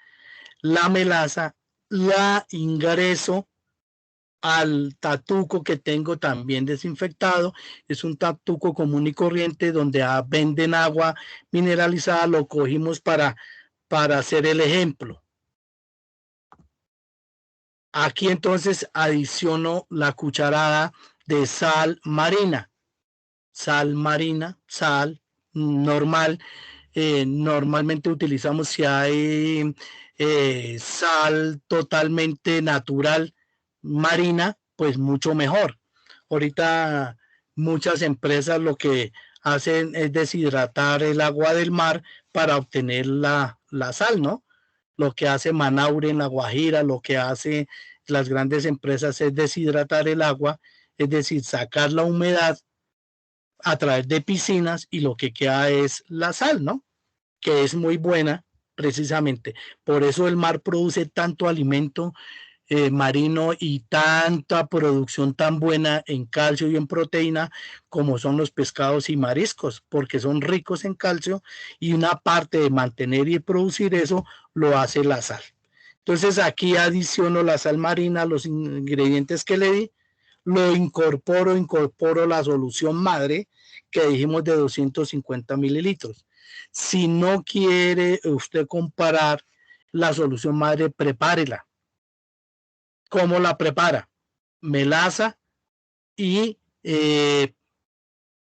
la melaza, la ingreso al tatuco que tengo también desinfectado. Es un tatuco común y corriente donde venden agua mineralizada, lo cogimos para hacer el ejemplo. Aquí entonces adiciono la cucharada de sal marina, sal normal. Normalmente utilizamos, si hay sal totalmente natural marina, pues mucho mejor. Ahorita muchas empresas lo que hacen es deshidratar el agua del mar para obtener la sal, ¿no? Lo que hace Manaure en La Guajira, lo que hace las grandes empresas es deshidratar el agua, es decir, sacar la humedad a través de piscinas y lo que queda es la sal, ¿no? Que es muy buena precisamente. Por eso el mar produce tanto alimento marino y tanta producción tan buena en calcio y en proteína como son los pescados y mariscos, porque son ricos en calcio y una parte de mantener y producir eso lo hace la sal. Entonces aquí adiciono la sal marina, los ingredientes que le di, lo incorporo la solución madre que dijimos de 250 mililitros. Si no quiere usted comparar la solución madre, prepárela. ¿Cómo la prepara? Melaza y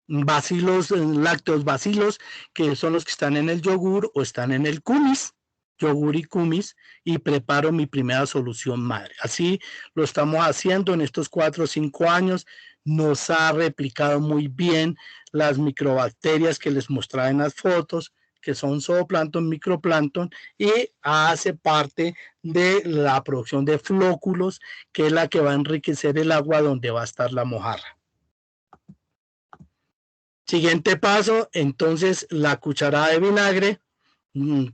bacilos, lácteos bacilos, que son los que están en el yogur o están en el kumis, yogur y kumis, y preparo mi primera solución madre. Así lo estamos haciendo en estos 4 o 5 años. Nos ha replicado muy bien las microbacterias que les mostraba en las fotos. que son zooplancton, microplancton, y hace parte de la producción de flóculos, que es la que va a enriquecer el agua donde va a estar la mojarra. Siguiente paso, entonces la cucharada de vinagre.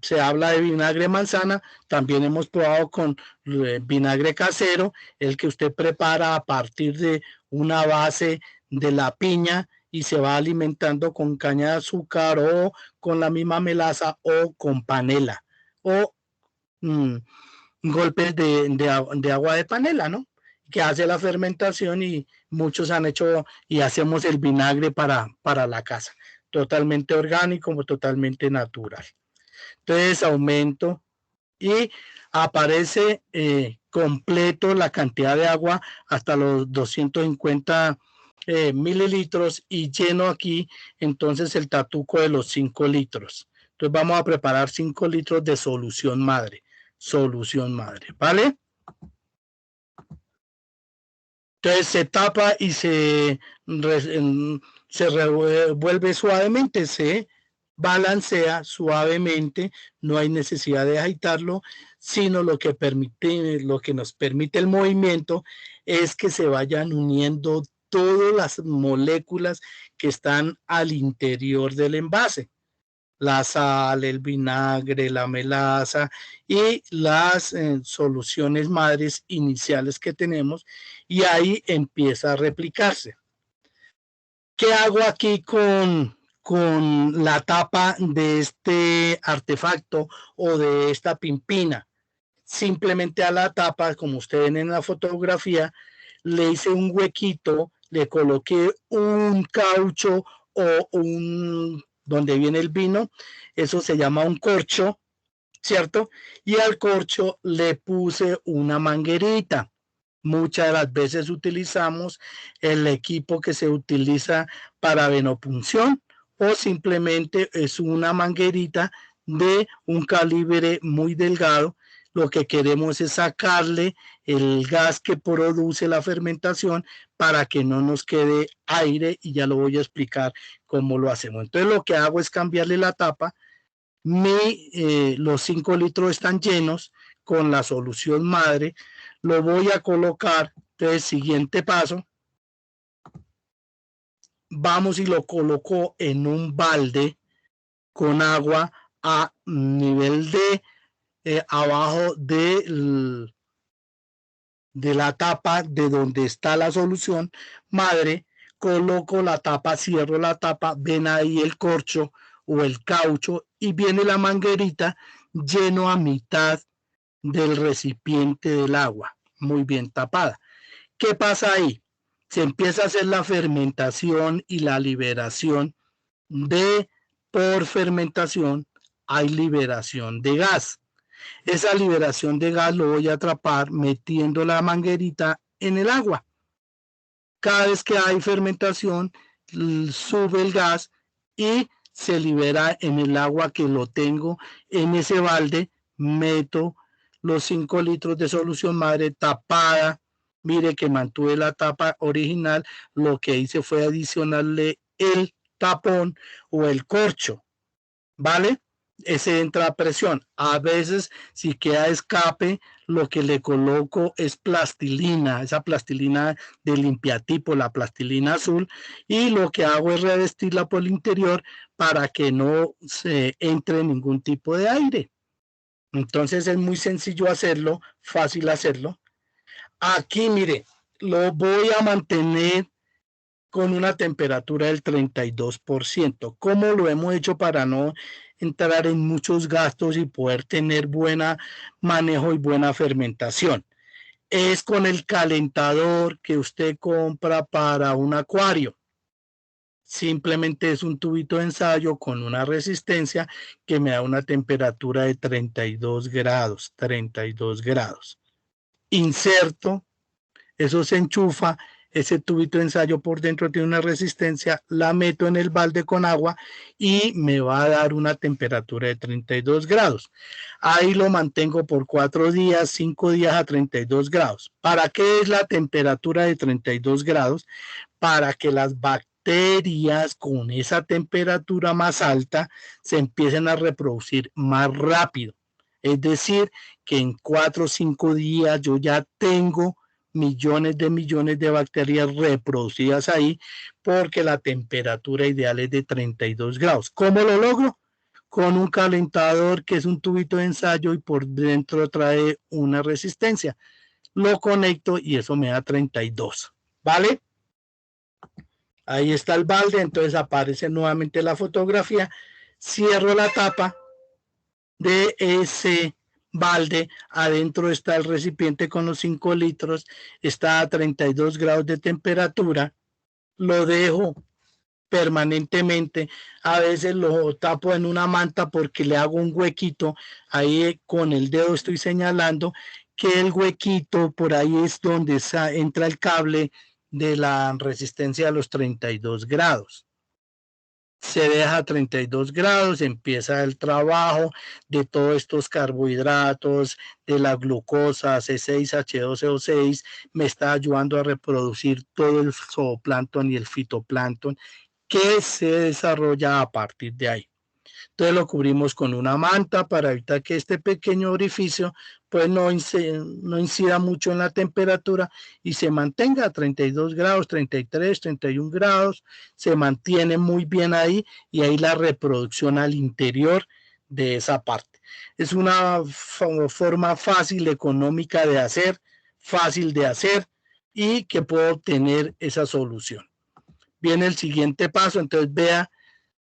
Se habla de vinagre manzana, también hemos probado con vinagre casero, el que usted prepara a partir de una base de la piña y se va alimentando con caña de azúcar o con la misma melaza o con panela o golpes de agua de panela, ¿no? Que hace la fermentación y muchos han hecho y hacemos el vinagre para la casa, totalmente orgánico, totalmente natural. Entonces aumento y aparece completo la cantidad de agua hasta los 250 mililitros y lleno aquí entonces el tatuco de los 5 litros. Entonces vamos a preparar 5 litros de solución madre, ¿vale? Entonces se tapa y se revuelve suavemente, se balancea suavemente, no hay necesidad de agitarlo, sino lo que nos permite el movimiento es que se vayan uniendo todas las moléculas que están al interior del envase. La sal, el vinagre, la melaza y las soluciones madres iniciales que tenemos, y ahí empieza a replicarse. ¿Qué hago aquí con la tapa de este artefacto o de esta pimpina? Simplemente a la tapa, como ustedes ven en la fotografía, le hice un huequito, le coloqué un caucho o donde viene el vino, eso se llama un corcho, ¿cierto? Y al corcho le puse una manguerita. Muchas de las veces utilizamos el equipo que se utiliza para venopunción o simplemente es una manguerita de un calibre muy delgado. Lo que queremos es sacarle el gas que produce la fermentación para que no nos quede aire, y ya lo voy a explicar cómo lo hacemos. Entonces lo que hago es cambiarle la tapa. Los 5 litros están llenos con la solución madre. Lo voy a colocar. Entonces, siguiente paso. Vamos y lo coloco en un balde con agua a nivel de abajo de la tapa de donde está la solución madre. Coloco la tapa, cierro la tapa, ven ahí el corcho o el caucho y viene la manguerita, lleno a mitad del recipiente del agua, muy bien tapada. ¿Qué pasa ahí? Se empieza a hacer la fermentación y la liberación por fermentación hay liberación de gas. Esa liberación de gas lo voy a atrapar metiendo la manguerita en el agua. Cada vez que hay fermentación, sube el gas y se libera en el agua que lo tengo en ese balde. Meto los 5 litros de solución madre tapada. Mire que mantuve la tapa original. Lo que hice fue adicionarle el tapón o el corcho, ¿vale? Ese entra a presión. A veces, si queda escape, lo que le coloco es plastilina, esa plastilina de limpiatipo, la plastilina azul, y lo que hago es revestirla por el interior para que no se entre ningún tipo de aire. Entonces es muy sencillo hacerlo, fácil hacerlo. Aquí, mire, lo voy a mantener con una temperatura del 32%. ¿Cómo lo hemos hecho para no entrar en muchos gastos y poder tener buen manejo y buena fermentación? Es con el calentador que usted compra para un acuario. Simplemente es un tubito de ensayo con una resistencia que me da una temperatura de 32 grados, 32 grados. Inserto, eso se enchufa, ese tubito de ensayo por dentro tiene una resistencia, la meto en el balde con agua y me va a dar una temperatura de 32 grados. Ahí lo mantengo por 4 días, 5 días a 32 grados. ¿Para qué es la temperatura de 32 grados? Para que las bacterias bacterias con esa temperatura más alta se empiecen a reproducir más rápido. Es decir, que en 4 o 5 días yo ya tengo millones de bacterias reproducidas ahí, porque la temperatura ideal es de 32 grados. ¿Cómo lo logro? Con un calentador que es un tubito de ensayo y por dentro trae una resistencia. Lo conecto y eso me da 32. ¿Vale? Ahí está el balde, entonces aparece nuevamente la fotografía. Cierro la tapa de ese balde, adentro está el recipiente con los 5 litros, está a 32 grados de temperatura, lo dejo permanentemente, a veces lo tapo en una manta porque le hago un huequito, ahí con el dedo estoy señalando que el huequito por ahí es donde entra el cable de la resistencia a los 32 grados. Se deja a 32 grados, empieza el trabajo de todos estos carbohidratos, de la glucosa, C6H12O6, me está ayudando a reproducir todo el zooplancton y el fitoplancton que se desarrolla a partir de ahí. Entonces lo cubrimos con una manta para evitar que este pequeño orificio pues no incida mucho en la temperatura y se mantenga a 32 grados, 33, 31 grados, se mantiene muy bien ahí y ahí la reproducción al interior de esa parte. Es una forma fácil, económica de hacer, fácil de hacer y que puedo obtener esa solución. Viene el siguiente paso, entonces vea.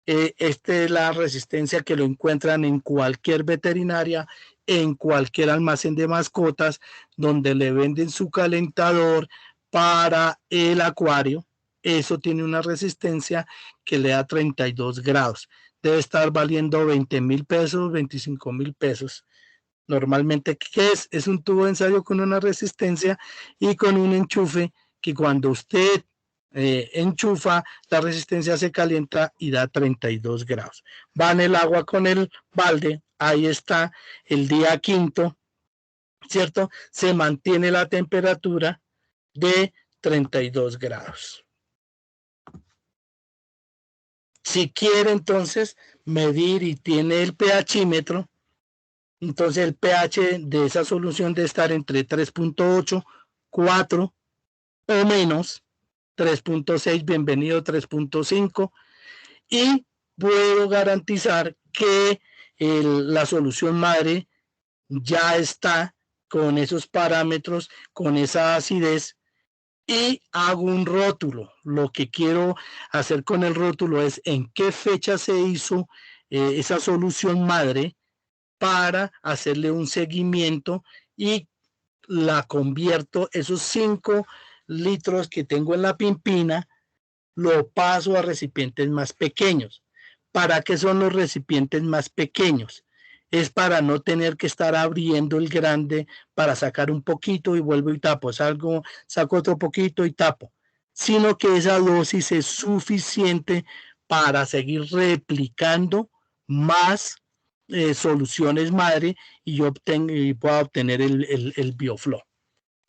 Esta es la resistencia que lo encuentran en cualquier veterinaria, en cualquier almacén de mascotas, donde le venden su calentador para el acuario. Eso tiene una resistencia que le da 32 grados. Debe estar valiendo 20,000 pesos, 25,000 pesos. Normalmente, ¿qué es? Es un tubo de ensayo con una resistencia y con un enchufe que cuando usted enchufa, la resistencia se calienta y da 32 grados. Va en el agua con el balde, ahí está el día 5, ¿cierto? Se mantiene la temperatura de 32 grados. Si quiere entonces medir y tiene el pHímetro, entonces el pH de esa solución debe estar entre 3.8, 4 o menos. 3.6, bienvenido 3.5, y puedo garantizar que la solución madre ya está con esos parámetros, con esa acidez, y hago un rótulo. Lo que quiero hacer con el rótulo es en qué fecha se hizo esa solución madre para hacerle un seguimiento y la convierto, esos 5 litros que tengo en la pimpina, lo paso a recipientes más pequeños. ¿Para qué son los recipientes más pequeños? Es para no tener que estar abriendo el grande para sacar un poquito y vuelvo y tapo, saco otro poquito y tapo, sino que esa dosis es suficiente para seguir replicando más soluciones madre y yo pueda obtener el bioflow.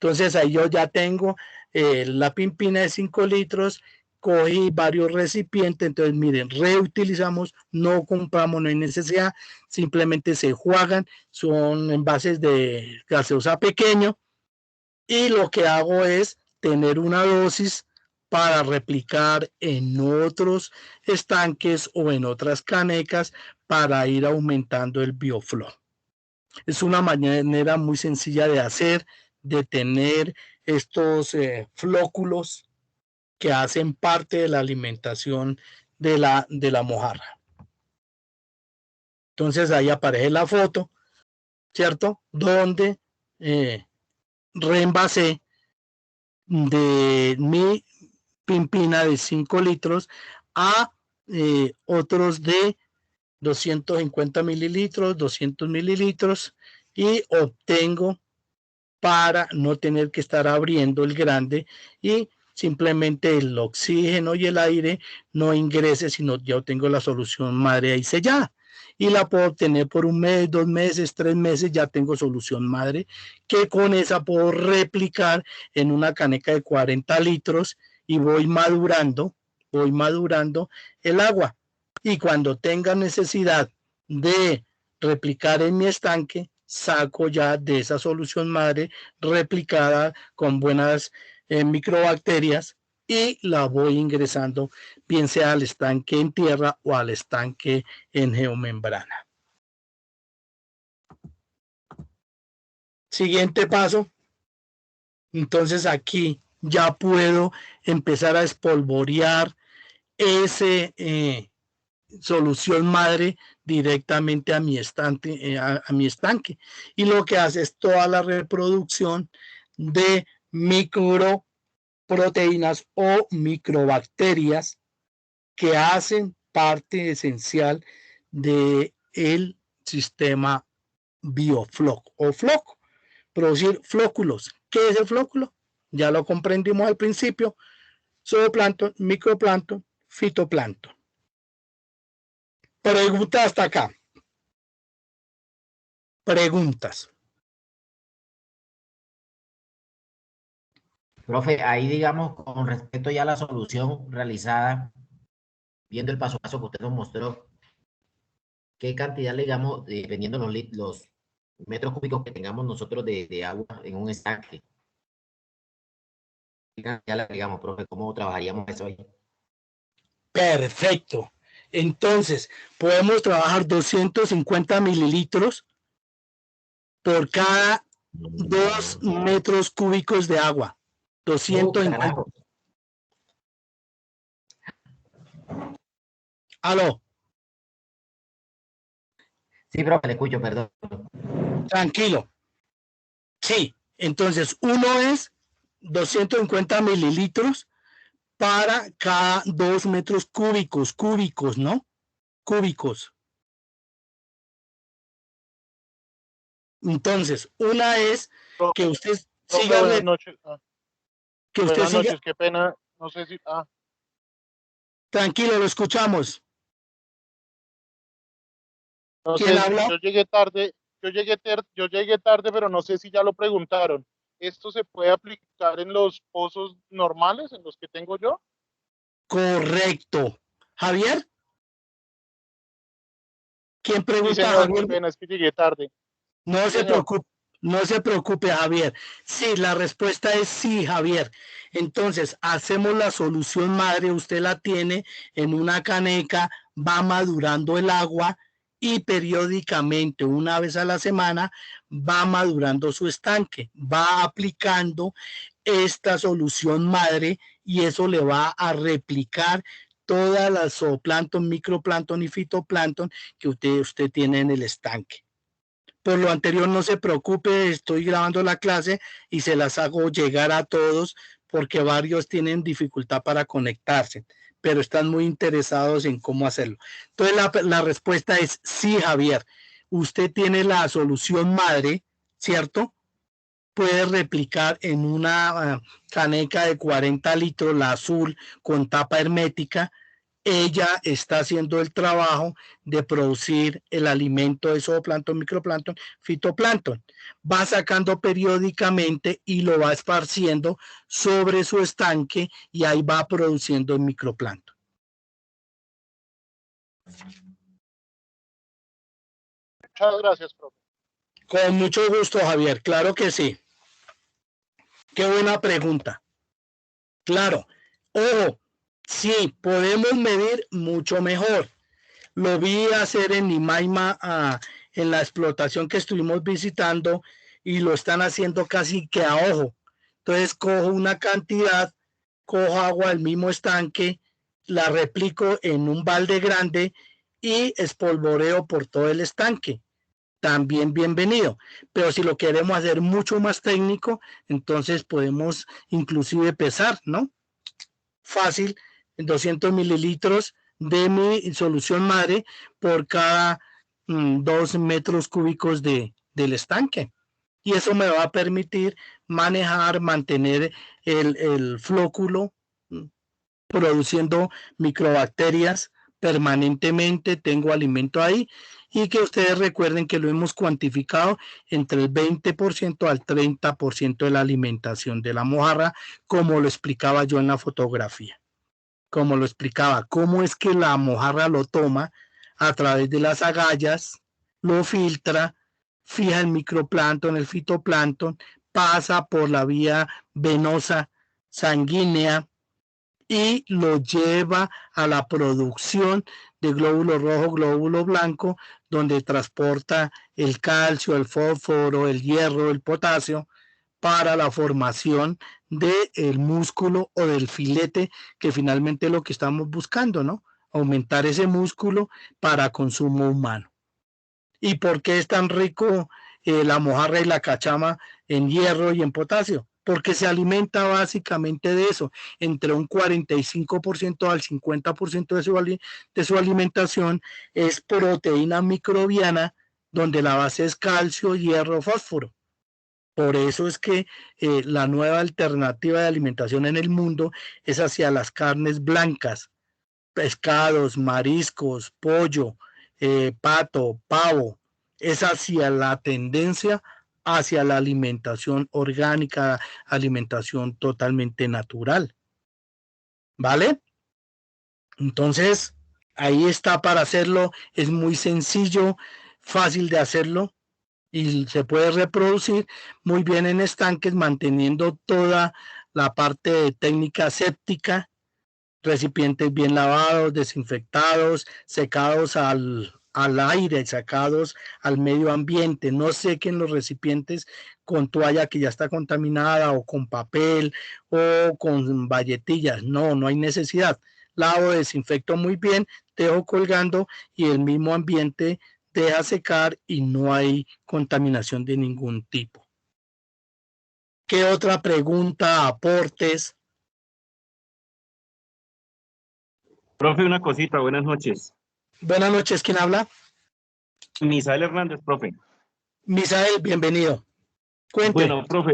Entonces ahí yo ya tengo la pimpina de 5 litros, cogí varios recipientes, entonces miren, reutilizamos, no compramos, no hay necesidad, simplemente se enjuagan, son envases de gaseosa pequeño y lo que hago es tener una dosis para replicar en otros estanques o en otras canecas para ir aumentando el bioflow. Es una manera muy sencilla de hacer, de tener estos flóculos que hacen parte de la alimentación de la mojarra. Entonces ahí aparece la foto, ¿cierto? Donde reembasé de mi pimpina de 5 litros a otros de 250 mililitros, 200 mililitros y obtengo para no tener que estar abriendo el grande y simplemente el oxígeno y el aire no ingrese, sino yo tengo la solución madre ahí sellada y la puedo obtener por 1 mes, 2 meses, 3 meses, ya tengo solución madre que con esa puedo replicar en una caneca de 40 litros y voy madurando voy madurando el agua. Y cuando tenga necesidad de replicar en mi estanque, saco ya de esa solución madre replicada con buenas microbacterias y la voy ingresando, bien sea al estanque en tierra o al estanque en geomembrana. Siguiente paso. Entonces aquí ya puedo empezar a espolvorear ese solución madre directamente a mi estanque, a mi estanque. Y lo que hace es toda la reproducción de microproteínas o microbacterias que hacen parte esencial del sistema biofloc o floc, producir flóculos. ¿Qué es el flóculo? Ya lo comprendimos al principio: zooplancton, microplancton, fitoplancton. Preguntas hasta acá. Preguntas. Profe, ahí digamos, con respecto ya a la solución realizada, viendo el paso a paso que usted nos mostró, ¿qué cantidad, digamos, dependiendo los metros cúbicos que tengamos nosotros de agua en un estanque? ¿Qué cantidad le agregamos, profe? ¿Cómo trabajaríamos eso ahí? Perfecto. Entonces, podemos trabajar 250 mililitros por cada 2 metros cúbicos de agua. 250. Aló. Sí, profe, le escucho, perdón. Tranquilo. Sí, entonces uno es 250 mililitros para cada 2 metros cúbicos, ¿no? Cúbicos. Entonces, una es que usted siga. Buenas noches. Que usted Buenas siga. noches, qué pena. No sé si. Tranquilo, lo escuchamos. No ¿Quién sé, habla? yo llegué tarde, pero no sé si ya lo preguntaron. ¿Esto se puede aplicar en los pozos normales, en los que tengo yo? Correcto. ¿Javier? ¿Quién Sí, pregunta, señor, Javier? qué pena, es que llegué tarde. No Sí, se señor. preocupe, no se preocupe, Javier. Sí, la respuesta es sí, Javier. Entonces, hacemos la solución madre, usted la tiene en una caneca, va madurando el agua y periódicamente, una vez a la semana, va madurando su estanque, va aplicando esta solución madre y eso le va a replicar todas las zooplancton, microplancton y fitoplancton que usted tiene en el estanque. Por lo anterior, no se preocupe, estoy grabando la clase y se las hago llegar a todos porque varios tienen dificultad para conectarse, pero están muy interesados en cómo hacerlo. Entonces, la respuesta es sí, Javier. Usted tiene la solución madre, ¿cierto? Puede replicar en una caneca de 40 litros, la azul, con tapa hermética. Ella está haciendo el trabajo de producir el alimento de zooplancton, microplancton, fitoplancton. Va sacando periódicamente y lo va esparciendo sobre su estanque y ahí va produciendo el microplancton. Muchas gracias, profe. Con mucho gusto, Javier. Claro que sí. Qué buena pregunta. Claro. Ojo, sí, podemos medir mucho mejor. Lo vi hacer en Limaima en la explotación que estuvimos visitando y lo están haciendo casi que a ojo. Entonces cojo una cantidad, cojo agua del mismo estanque, la replico en un balde grande y espolvoreo por todo el estanque. También bienvenido. Pero si lo queremos hacer mucho más técnico, entonces podemos inclusive pesar, ¿no? Fácil, 200 mililitros de mi solución madre por cada 2 metros cúbicos del estanque. Y eso me va a permitir manejar, mantener el flóculo produciendo microbacterias permanentemente, tengo alimento ahí, y que ustedes recuerden que lo hemos cuantificado entre el 20% al 30% de la alimentación de la mojarra, como lo explicaba yo en la fotografía. como lo explicaba, cómo es que la mojarra lo toma a través de las agallas, lo filtra, fija el microplancton, el fitoplancton, pasa por la vía venosa sanguínea y lo lleva a la producción de glóbulo rojo, glóbulo blanco, donde transporta el calcio, el fósforo, el hierro, el potasio, para la formación del músculo o del filete, que finalmente es lo que estamos buscando, ¿no? Aumentar ese músculo para consumo humano. ¿Y por qué es tan rico la mojarra y la cachama en hierro y en potasio? Porque se alimenta básicamente de eso, entre un 45% al 50% de su alimentación es proteína microbiana, donde la base es calcio, hierro, fósforo. Por eso es que la nueva alternativa de alimentación en el mundo es hacia las carnes blancas, pescados, mariscos, pollo, pato, pavo. Es hacia la tendencia hacia la alimentación orgánica, alimentación totalmente natural. ¿Vale? Entonces, ahí está para hacerlo. Es muy sencillo, fácil de hacerlo y se puede reproducir muy bien en estanques, manteniendo toda la parte de técnica séptica, recipientes bien lavados, desinfectados, secados al aire, sacados al medio ambiente. No sequen los recipientes con toalla que ya está contaminada o con papel o con valletillas. No hay necesidad. Lavo, desinfecto muy bien, dejo colgando y el mismo ambiente deja secar y no hay contaminación de ningún tipo. ¿Qué otra pregunta, aportes? Profe, una cosita, buenas noches. Buenas noches, ¿quién habla? Misael Hernández, profe. Misael, bienvenido. Cuente. Bueno, profe,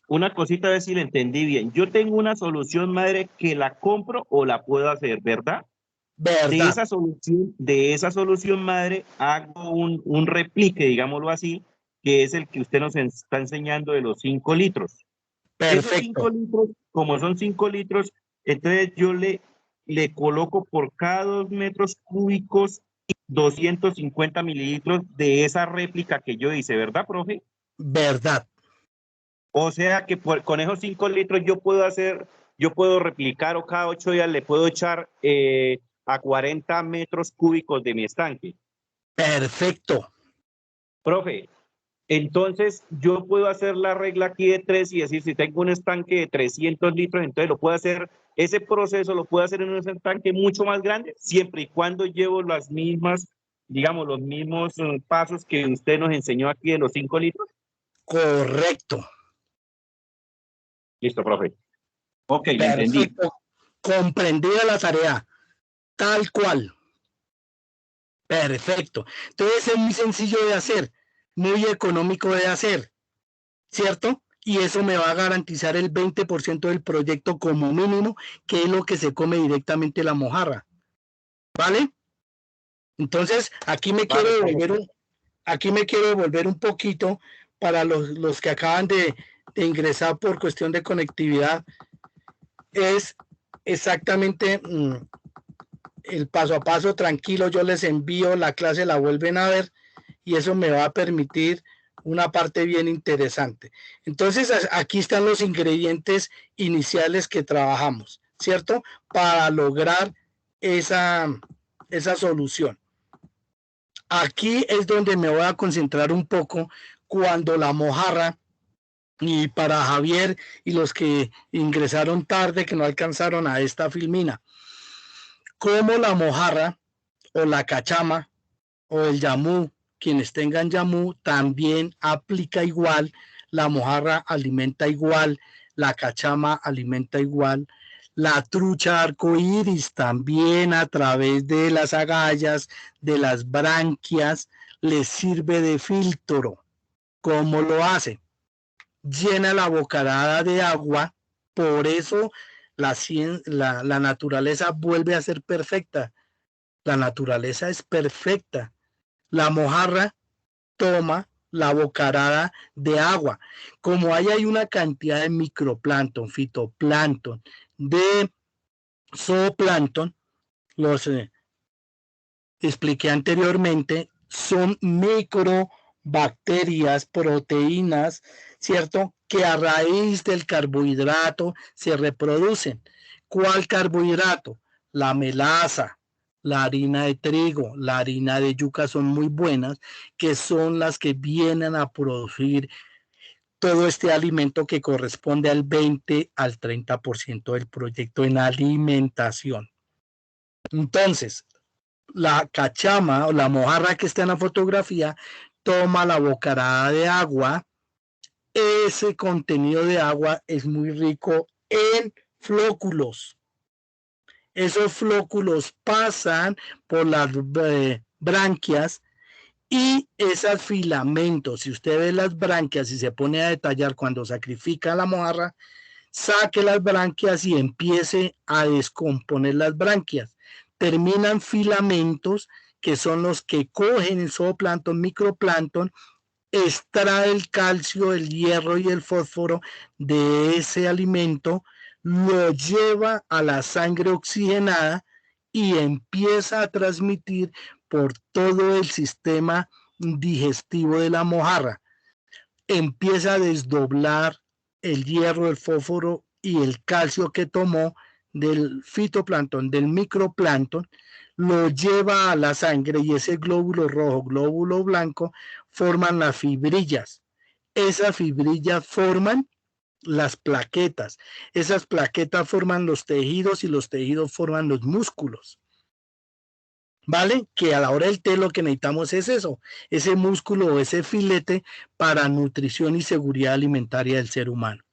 una cosita a ver si le entendí bien. Yo tengo una solución madre que la compro o la puedo hacer, ¿verdad? ¿Verdad? De esa solución madre hago un replique, digámoslo así, que es el que usted nos está enseñando de los 5 litros. Perfecto. Esos 5 litros, como son 5 litros, entonces yo le coloco por cada 2 metros cúbicos 250 mililitros de esa réplica que yo hice, ¿verdad, profe? Verdad. O sea que con esos 5 litros yo puedo replicar o cada 8 días le puedo echar a 40 metros cúbicos de mi estanque. Perfecto. Profe, entonces yo puedo hacer la regla aquí de 3 y decir, si tengo un estanque de 300 litros, entonces lo puedo hacer, ese proceso lo puedo hacer en un estanque mucho más grande, siempre y cuando llevo las mismas, digamos, los mismos pasos que usted nos enseñó aquí de los 5 litros. Correcto. Listo, profe. Ok, lo entendí. Comprendida la tarea. Tal cual. Perfecto. Entonces es muy sencillo de hacer, muy económico de hacer, ¿cierto? Y eso me va a garantizar el 20% del proyecto como mínimo, que es lo que se come directamente la mojarra. ¿Vale? Entonces, aquí me quiero devolver un poquito para los que acaban de ingresar por cuestión de conectividad. Es exactamente el paso a paso, tranquilo, yo les envío la clase, la vuelven a ver y eso me va a permitir una parte bien interesante. Entonces, aquí están los ingredientes iniciales que trabajamos, ¿cierto? Para lograr esa solución. Aquí es donde me voy a concentrar un poco cuando la mojarra, y para Javier y los que ingresaron tarde, que no alcanzaron a esta filmina, como la mojarra o la cachama o el yamú, quienes tengan yamú, también aplica igual, la mojarra alimenta igual, la cachama alimenta igual, la trucha arcoíris también a través de las agallas, de las branquias, les sirve de filtro. ¿Cómo lo hace? Llena la bocanada de agua, por eso la naturaleza vuelve a ser perfecta. La naturaleza es perfecta. La mojarra toma la bocanada de agua. Como ahí hay una cantidad de microplancton, fitoplancton, de zooplancton, los expliqué anteriormente, son microbacterias, proteínas, ¿cierto? Que a raíz del carbohidrato se reproducen. ¿Cuál carbohidrato? La melaza, la harina de trigo, la harina de yuca son muy buenas, que son las que vienen a producir todo este alimento que corresponde al 20 al 30% del proyecto en alimentación. Entonces, la cachama o la mojarra que está en la fotografía toma la bocarada de agua. Ese contenido de agua es muy rico en flóculos. Esos flóculos pasan por las branquias y esos filamentos. Si usted ve las branquias y se pone a detallar cuando sacrifica la mojarra, saque las branquias y empiece a descomponer las branquias. Terminan filamentos que son los que cogen el zooplancton, microplancton, extrae el calcio, el hierro y el fósforo de ese alimento, lo lleva a la sangre oxigenada y empieza a transmitir por todo el sistema digestivo de la mojarra. Empieza a desdoblar el hierro, el fósforo y el calcio que tomó del fitoplancton, del microplancton, lo lleva a la sangre y ese glóbulo rojo, glóbulo blanco, forman las fibrillas. Esas fibrillas forman las plaquetas. Esas plaquetas forman los tejidos y los tejidos forman los músculos. ¿Vale? Que a la hora del té lo que necesitamos es eso, ese músculo o ese filete para nutrición y seguridad alimentaria del ser humano.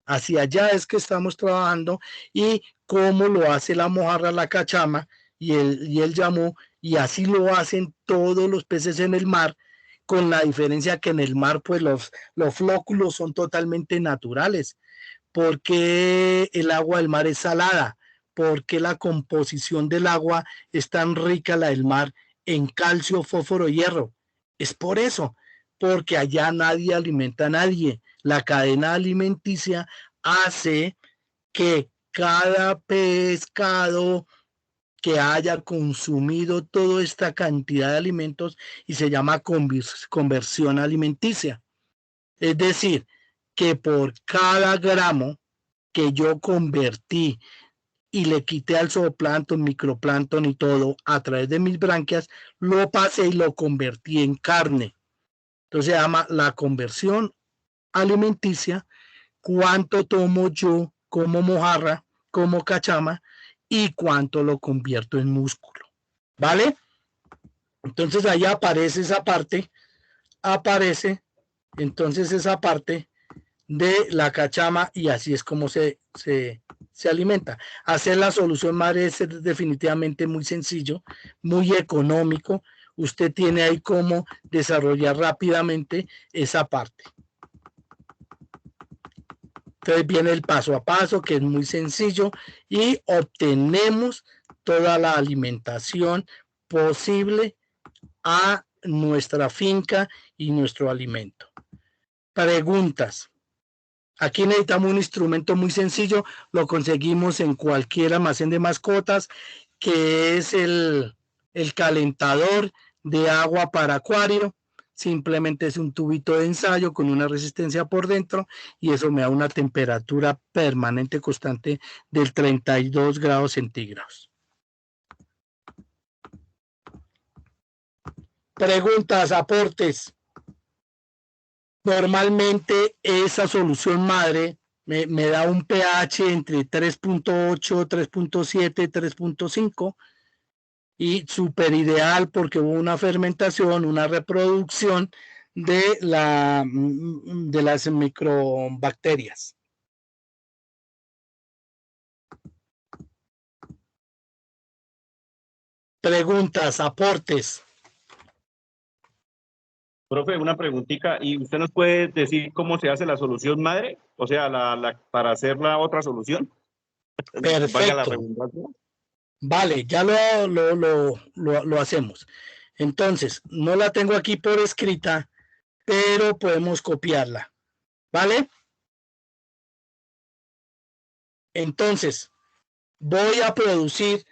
Hacia allá es que estamos trabajando y cómo lo hace la mojarra, la cachama y el yamú, y así lo hacen todos los peces en el mar, con la diferencia que en el mar pues los flóculos son totalmente naturales, porque el agua del mar es salada, porque la composición del agua es tan rica, la del mar, en calcio, fósforo, hierro. Es por eso, porque allá nadie alimenta a nadie. La cadena alimenticia hace que cada pescado que haya consumido toda esta cantidad de alimentos y se llama conversión alimenticia. Es decir, que por cada gramo que yo convertí y le quité al zooplancton, microplancton y todo a través de mis branquias, lo pasé y lo convertí en carne. Entonces se llama la conversión alimenticia. Cuánto tomo yo como mojarra, como cachama, y cuánto lo convierto en músculo. ¿Vale? Entonces ahí aparece esa parte, entonces esa parte de la cachama, y así es como se alimenta. Hacer la solución madre es definitivamente muy sencillo, muy económico. Usted tiene ahí cómo desarrollar rápidamente esa parte. Entonces viene el paso a paso, que es muy sencillo, y obtenemos toda la alimentación posible a nuestra finca y nuestro alimento. Preguntas. Aquí necesitamos un instrumento muy sencillo, lo conseguimos en cualquier almacén de mascotas, que es el calentador de agua para acuario. Simplemente es un tubito de ensayo con una resistencia por dentro y eso me da una temperatura permanente constante del 32 grados centígrados. Preguntas, aportes. Normalmente esa solución madre me da un pH entre 3.8, 3.7, 3.5 y súper ideal porque hubo una fermentación, una reproducción de las microbacterias. Preguntas, aportes. Profe, una preguntita. ¿Y usted nos puede decir cómo se hace la solución madre? O sea, para hacer la otra solución. Perfecto. Valga la redundancia. Vale, ya lo hacemos. Entonces, no la tengo aquí por escrita, pero podemos copiarla. ¿Vale? Entonces, voy a producir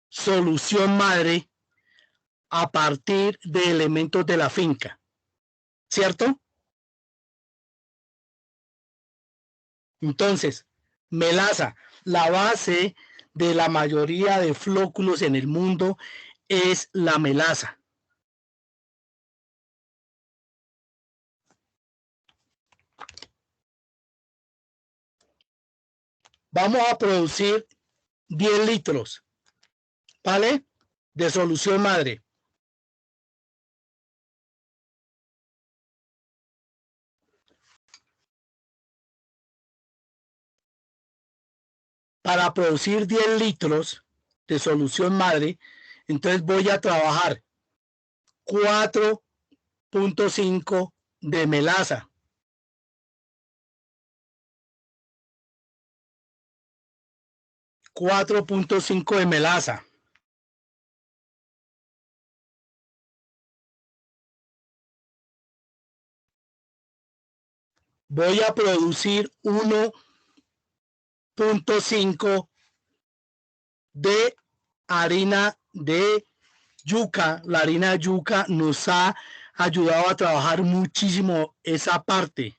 solución madre a partir de elementos de la finca, ¿cierto? Entonces, melaza, la base de la mayoría de flóculos en el mundo es la melaza. Vamos a producir 10 litros, ¿vale? De solución madre. Para producir 10 litros de solución madre, entonces voy a trabajar 4.5 de melaza. .5 de melaza. Voy a producir 1.5 de harina de yuca. La harina de yuca nos ha ayudado a trabajar muchísimo esa parte.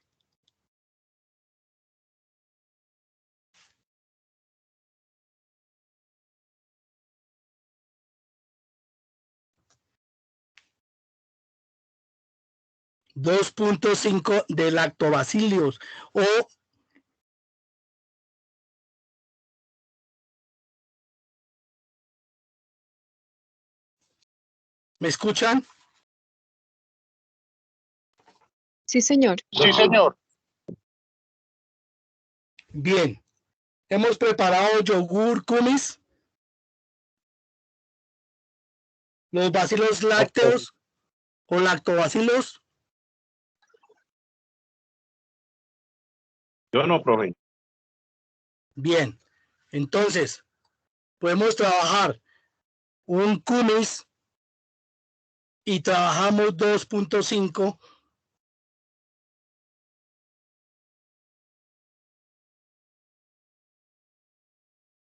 .5 de lactobacillus o ¿me escuchan? Sí, señor. Sí, señor. Bien. Hemos preparado yogur kumis, los bacilos lácteos o lactobacilos. Yo no, profe. Bien. Entonces, podemos trabajar un kumis y trabajamos 2.5.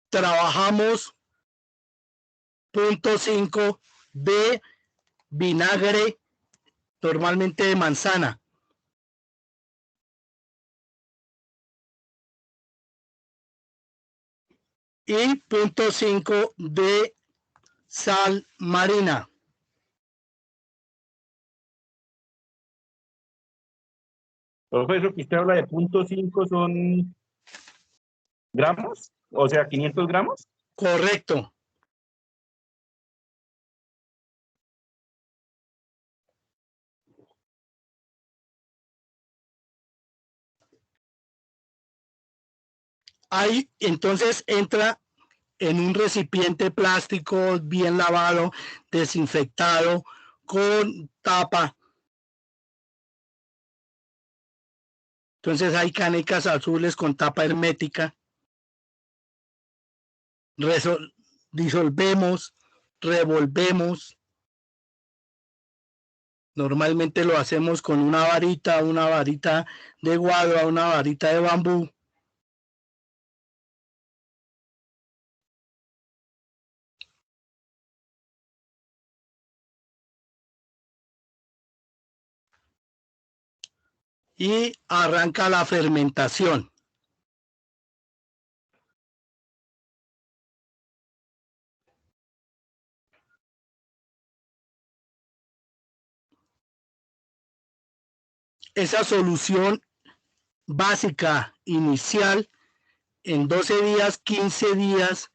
Trabajamos 0.5 de vinagre, normalmente de manzana. Y 0.5 de sal marina. Profe, eso que usted habla de 0.5 son gramos, o sea, 500 gramos. Correcto. Ahí entonces entra en un recipiente plástico bien lavado, desinfectado, con tapa. Entonces hay canecas azules con tapa hermética. Disolvemos, revolvemos. Normalmente lo hacemos con una varita de guadua, una varita de bambú. Y arranca la fermentación. Esa solución básica inicial, en 12 días, 15 días,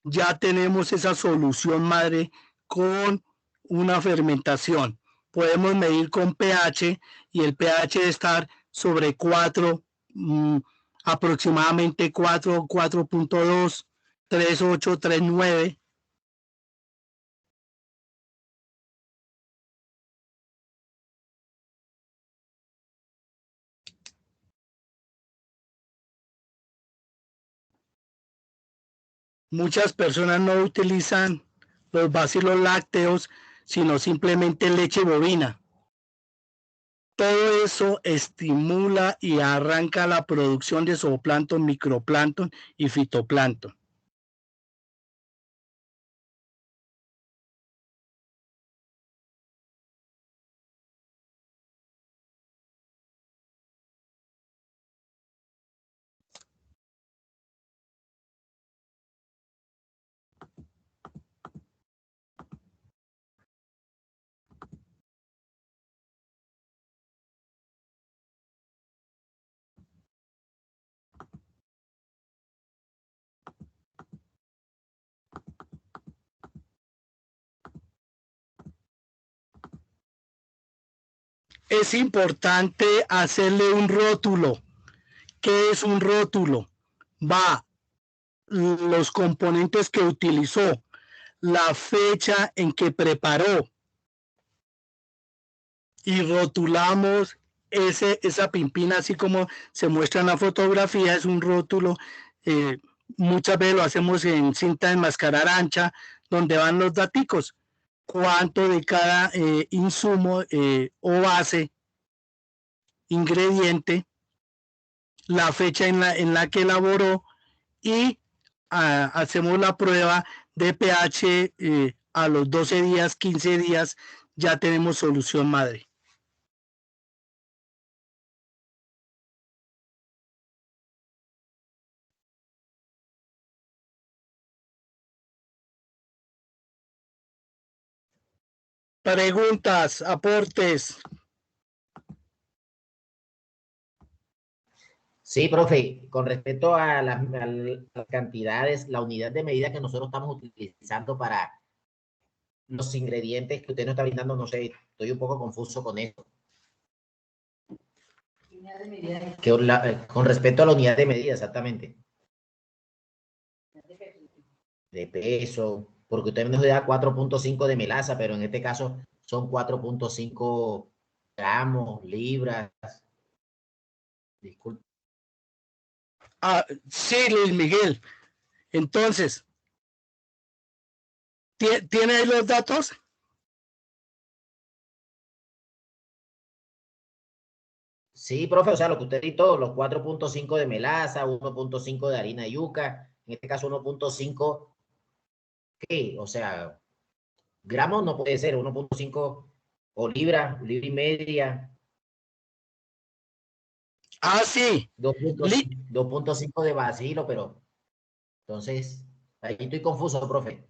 ya tenemos esa solución madre con una fermentación. Podemos medir con pH y el pH debe estar sobre 4, aproximadamente 4, 4.2, 3.8, 3.9. Muchas personas no utilizan los bacilos lácteos, sino simplemente leche bovina. Todo eso estimula y arranca la producción de zooplancton, microplancton y fitoplancton. es importante hacerle un rótulo. ¿Qué es un rótulo? Va los componentes que utilizó, la fecha en que preparó, y rotulamos esa pimpina, así como se muestra en la fotografía, es un rótulo. Muchas veces lo hacemos en cinta de enmascarar ancha, donde van los daticos, cuánto de cada insumo o base, ingrediente, la fecha en la que elaboró, y hacemos la prueba de pH a los 12 días, 15 días, ya tenemos solución madre. Preguntas, aportes. Sí, profe, con respecto a las cantidades, la unidad de medida que nosotros estamos utilizando para los ingredientes que usted nos está brindando, no sé, estoy un poco confuso con eso. Con respecto a la unidad de medida, exactamente. De peso, porque usted nos da 4.5 de melaza, pero en este caso son 4.5 gramos, libras. Disculpe. Sí, Luis Miguel. Entonces, ¿tiene ahí los datos? Sí, profe, o sea, lo que usted dijo, los 4.5 de melaza, 1.5 de harina de yuca, en este caso 1.5, ¿qué? O sea, gramos no puede ser, 1.5 o libra y media. Sí. 2.5 de bacilo, pero entonces, ahí estoy confuso, profe.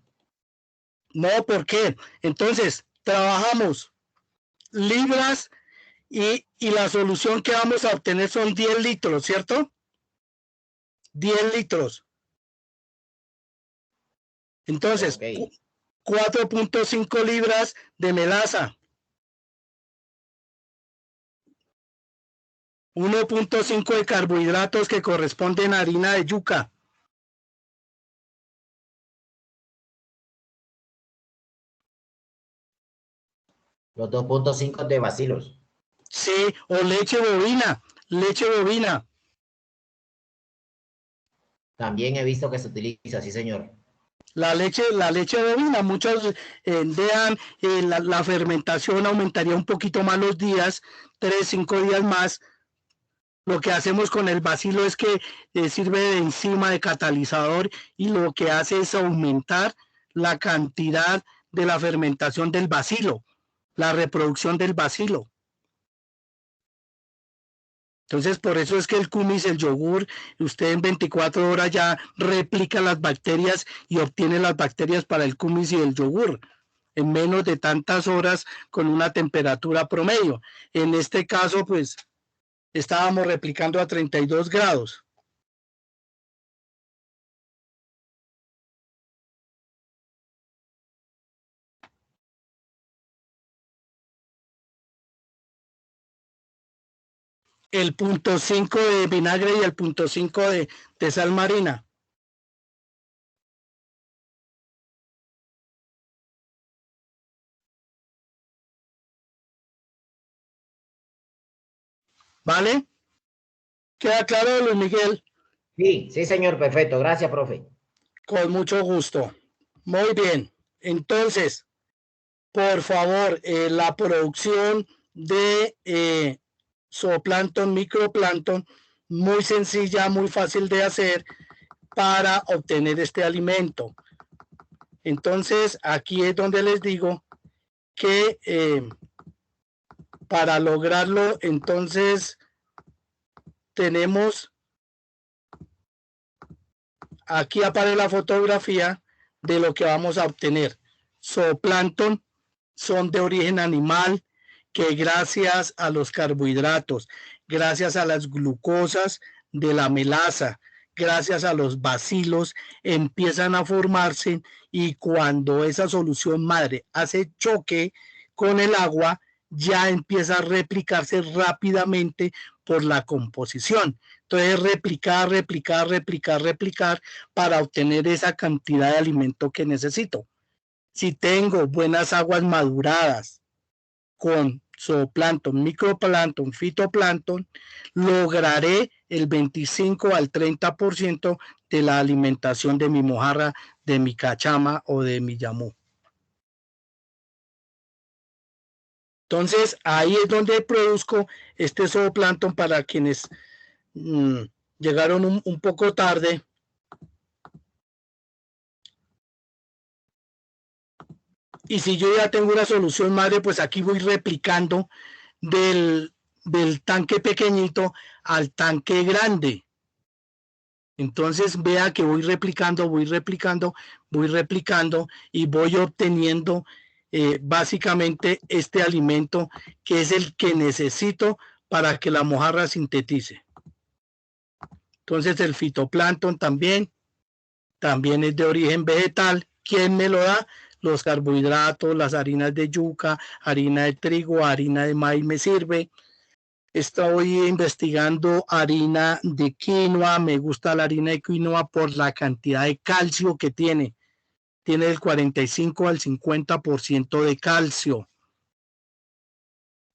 No, ¿por qué? Entonces, trabajamos libras y la solución que vamos a obtener son 10 litros, ¿cierto? 10 litros. Entonces, okay. 4.5 libras de melaza. 1.5 de carbohidratos que corresponden a harina de yuca. Los 2.5 de bacilos. Sí, o leche bovina, También he visto que se utiliza, sí, señor. La leche bovina, muchos dejan la fermentación, aumentaría un poquito más los días, 3, 5 días más. Lo que hacemos con el bacilo es que sirve de enzima, de catalizador, y lo que hace es aumentar la cantidad de la fermentación del bacilo, la reproducción del bacilo. Entonces, por eso es que el kumis, el yogur, usted en 24 horas ya replica las bacterias y obtiene las bacterias para el kumis y el yogur en menos de tantas horas con una temperatura promedio. En este caso, pues, estábamos replicando a 32 grados. El 0.5 de vinagre y el 0.5 de sal marina. ¿Vale? ¿Queda claro, Luis Miguel? Sí, sí, señor, perfecto. Gracias, profe. Con mucho gusto. Muy bien. Entonces, por favor, la producción de zooplancton, microplancton, muy sencilla, muy fácil de hacer para obtener este alimento. Entonces, aquí es donde les digo que para lograrlo, entonces, tenemos, aquí aparece la fotografía de lo que vamos a obtener. Zooplancton son de origen animal, que gracias a los carbohidratos, gracias a las glucosas de la melaza, gracias a los bacilos, empiezan a formarse, y cuando esa solución madre hace choque con el agua, ya empieza a replicarse rápidamente por la composición. Entonces, replicar para obtener esa cantidad de alimento que necesito. Si tengo buenas aguas maduradas con zooplancton, microplancton, fitoplancton, lograré el 25 al 30% de la alimentación de mi mojarra, de mi cachama o de mi yamú. Entonces, ahí es donde produzco este zooplancton para quienes llegaron un poco tarde. Y si yo ya tengo una solución madre, pues aquí voy replicando del tanque pequeñito al tanque grande. Entonces vea que voy replicando y voy obteniendo básicamente este alimento que es el que necesito para que la mojarra sintetice. Entonces el fitoplancton también es de origen vegetal. ¿Quién me lo da? Los carbohidratos, las harinas de yuca, harina de trigo, harina de maíz me sirve. Estoy investigando harina de quinoa. Me gusta la harina de quinoa por la cantidad de calcio que tiene. Tiene del 45 al 50% de calcio.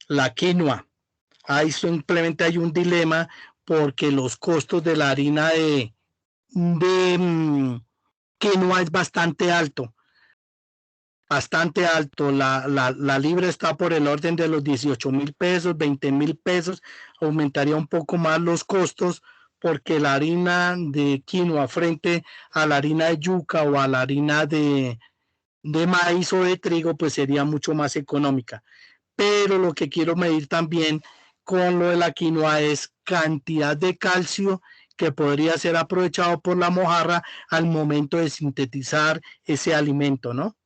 La quinoa. Ahí simplemente hay un dilema porque los costos de la harina de quinoa es bastante alto. La libra está por el orden de los 18,000 pesos, 20,000 pesos. Aumentaría un poco más los costos porque la harina de quinoa frente a la harina de yuca o a la harina de maíz o de trigo, pues sería mucho más económica. Pero lo que quiero medir también con lo de la quinoa es cantidad de calcio que podría ser aprovechado por la mojarra al momento de sintetizar ese alimento, ¿no?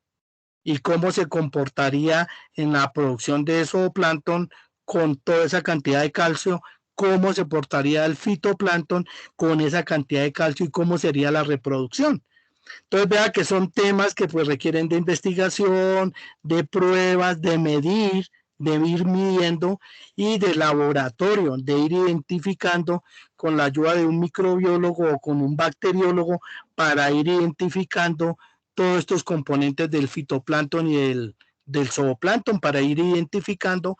Y cómo se comportaría en la producción de zooplancton con toda esa cantidad de calcio, cómo se portaría el fitoplancton con esa cantidad de calcio y cómo sería la reproducción. Entonces vea que son temas que pues requieren de investigación, de pruebas, de medir, de ir midiendo y de laboratorio, de ir identificando con la ayuda de un microbiólogo o con un bacteriólogo para ir identificando todos estos componentes del fitoplancton y del zooplancton para ir identificando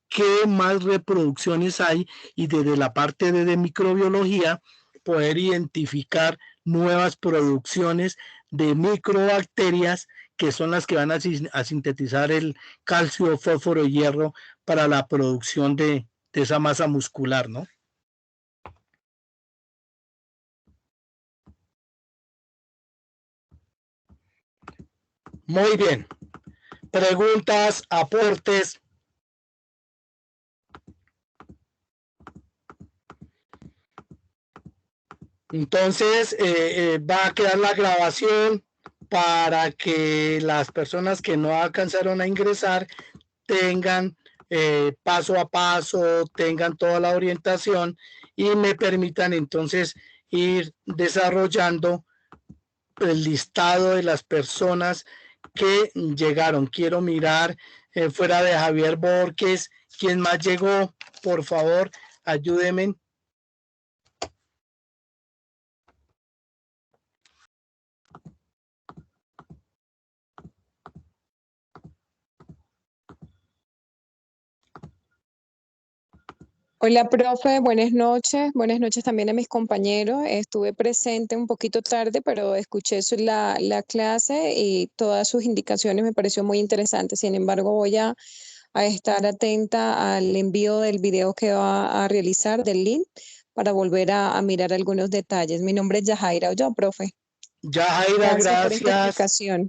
qué más reproducciones hay y desde la parte de microbiología poder identificar nuevas producciones de microbacterias que son las que van a sintetizar el calcio, fósforo y hierro para la producción de esa masa muscular, ¿no? Muy bien. Preguntas, aportes. Entonces, va a quedar la grabación para que las personas que no alcanzaron a ingresar tengan paso a paso, tengan toda la orientación y me permitan entonces ir desarrollando el listado de las personas que llegaron. Quiero mirar fuera de Javier Borges, ¿quién más llegó? Por favor, ayúdenme. Hola, profe, buenas noches también a mis compañeros. Estuve presente un poquito tarde, pero escuché la clase y todas sus indicaciones me pareció muy interesante. Sin embargo, voy a estar atenta al envío del video que va a realizar, del link, para volver a mirar algunos detalles. Mi nombre es Yajaira Olló, profe. Yajaira, gracias. Por esta explicación.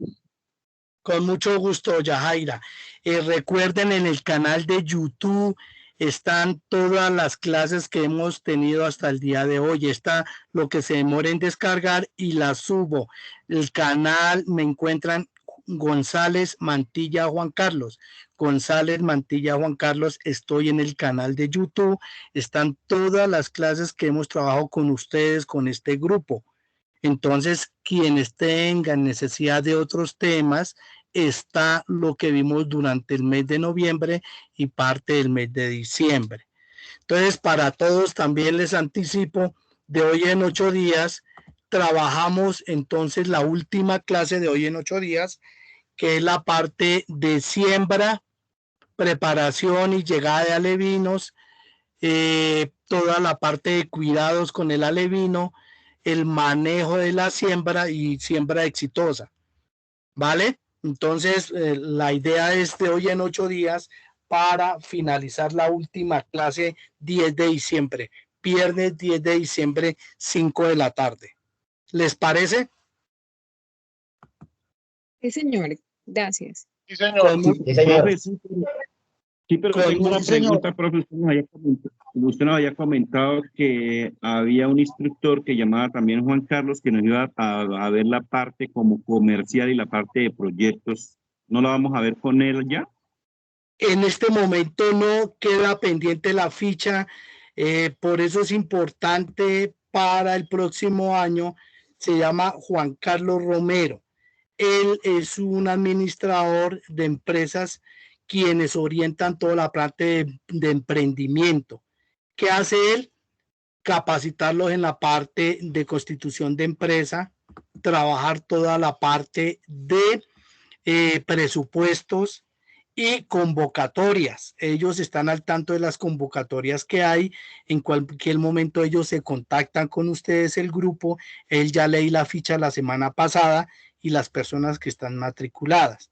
Con mucho gusto, Yajaira. Recuerden, en el canal de YouTube están todas las clases que hemos tenido hasta el día de hoy. Está lo que se demora en descargar y las subo. El canal me encuentran González Mantilla Juan Carlos. González Mantilla Juan Carlos, estoy en el canal de YouTube. Están todas las clases que hemos trabajado con ustedes, con este grupo. Entonces, quienes tengan necesidad de otros temas, está lo que vimos durante el mes de noviembre y parte del mes de diciembre. Entonces, para todos también les anticipo, de hoy en 8 días, trabajamos entonces la última clase de hoy en 8 días, que es la parte de siembra, preparación y llegada de alevinos, toda la parte de cuidados con el alevino, el manejo de la siembra y siembra exitosa, ¿vale? Entonces, la idea es de hoy en 8 días para finalizar la última clase 10 de diciembre, viernes 10 de diciembre, 5 de la tarde. ¿Les parece? Sí, señor. Gracias. Sí, señor. Sí, señor. Profe, sí, pero Con- tengo una sí, señor. pregunta, profe. Usted nos había comentado que había un instructor que llamaba también Juan Carlos, que nos iba a ver la parte como comercial y la parte de proyectos. ¿No la vamos a ver con él ya? En este momento no queda pendiente la ficha, por eso es importante para el próximo año. Se llama Juan Carlos Romero. Él es un administrador de empresas quienes orientan toda la parte de emprendimiento. ¿Qué hace él? Capacitarlos en la parte de constitución de empresa, trabajar toda la parte de presupuestos y convocatorias. Ellos están al tanto de las convocatorias que hay. En cualquier momento ellos se contactan con ustedes, el grupo. Él ya leí la ficha la semana pasada y las personas que están matriculadas.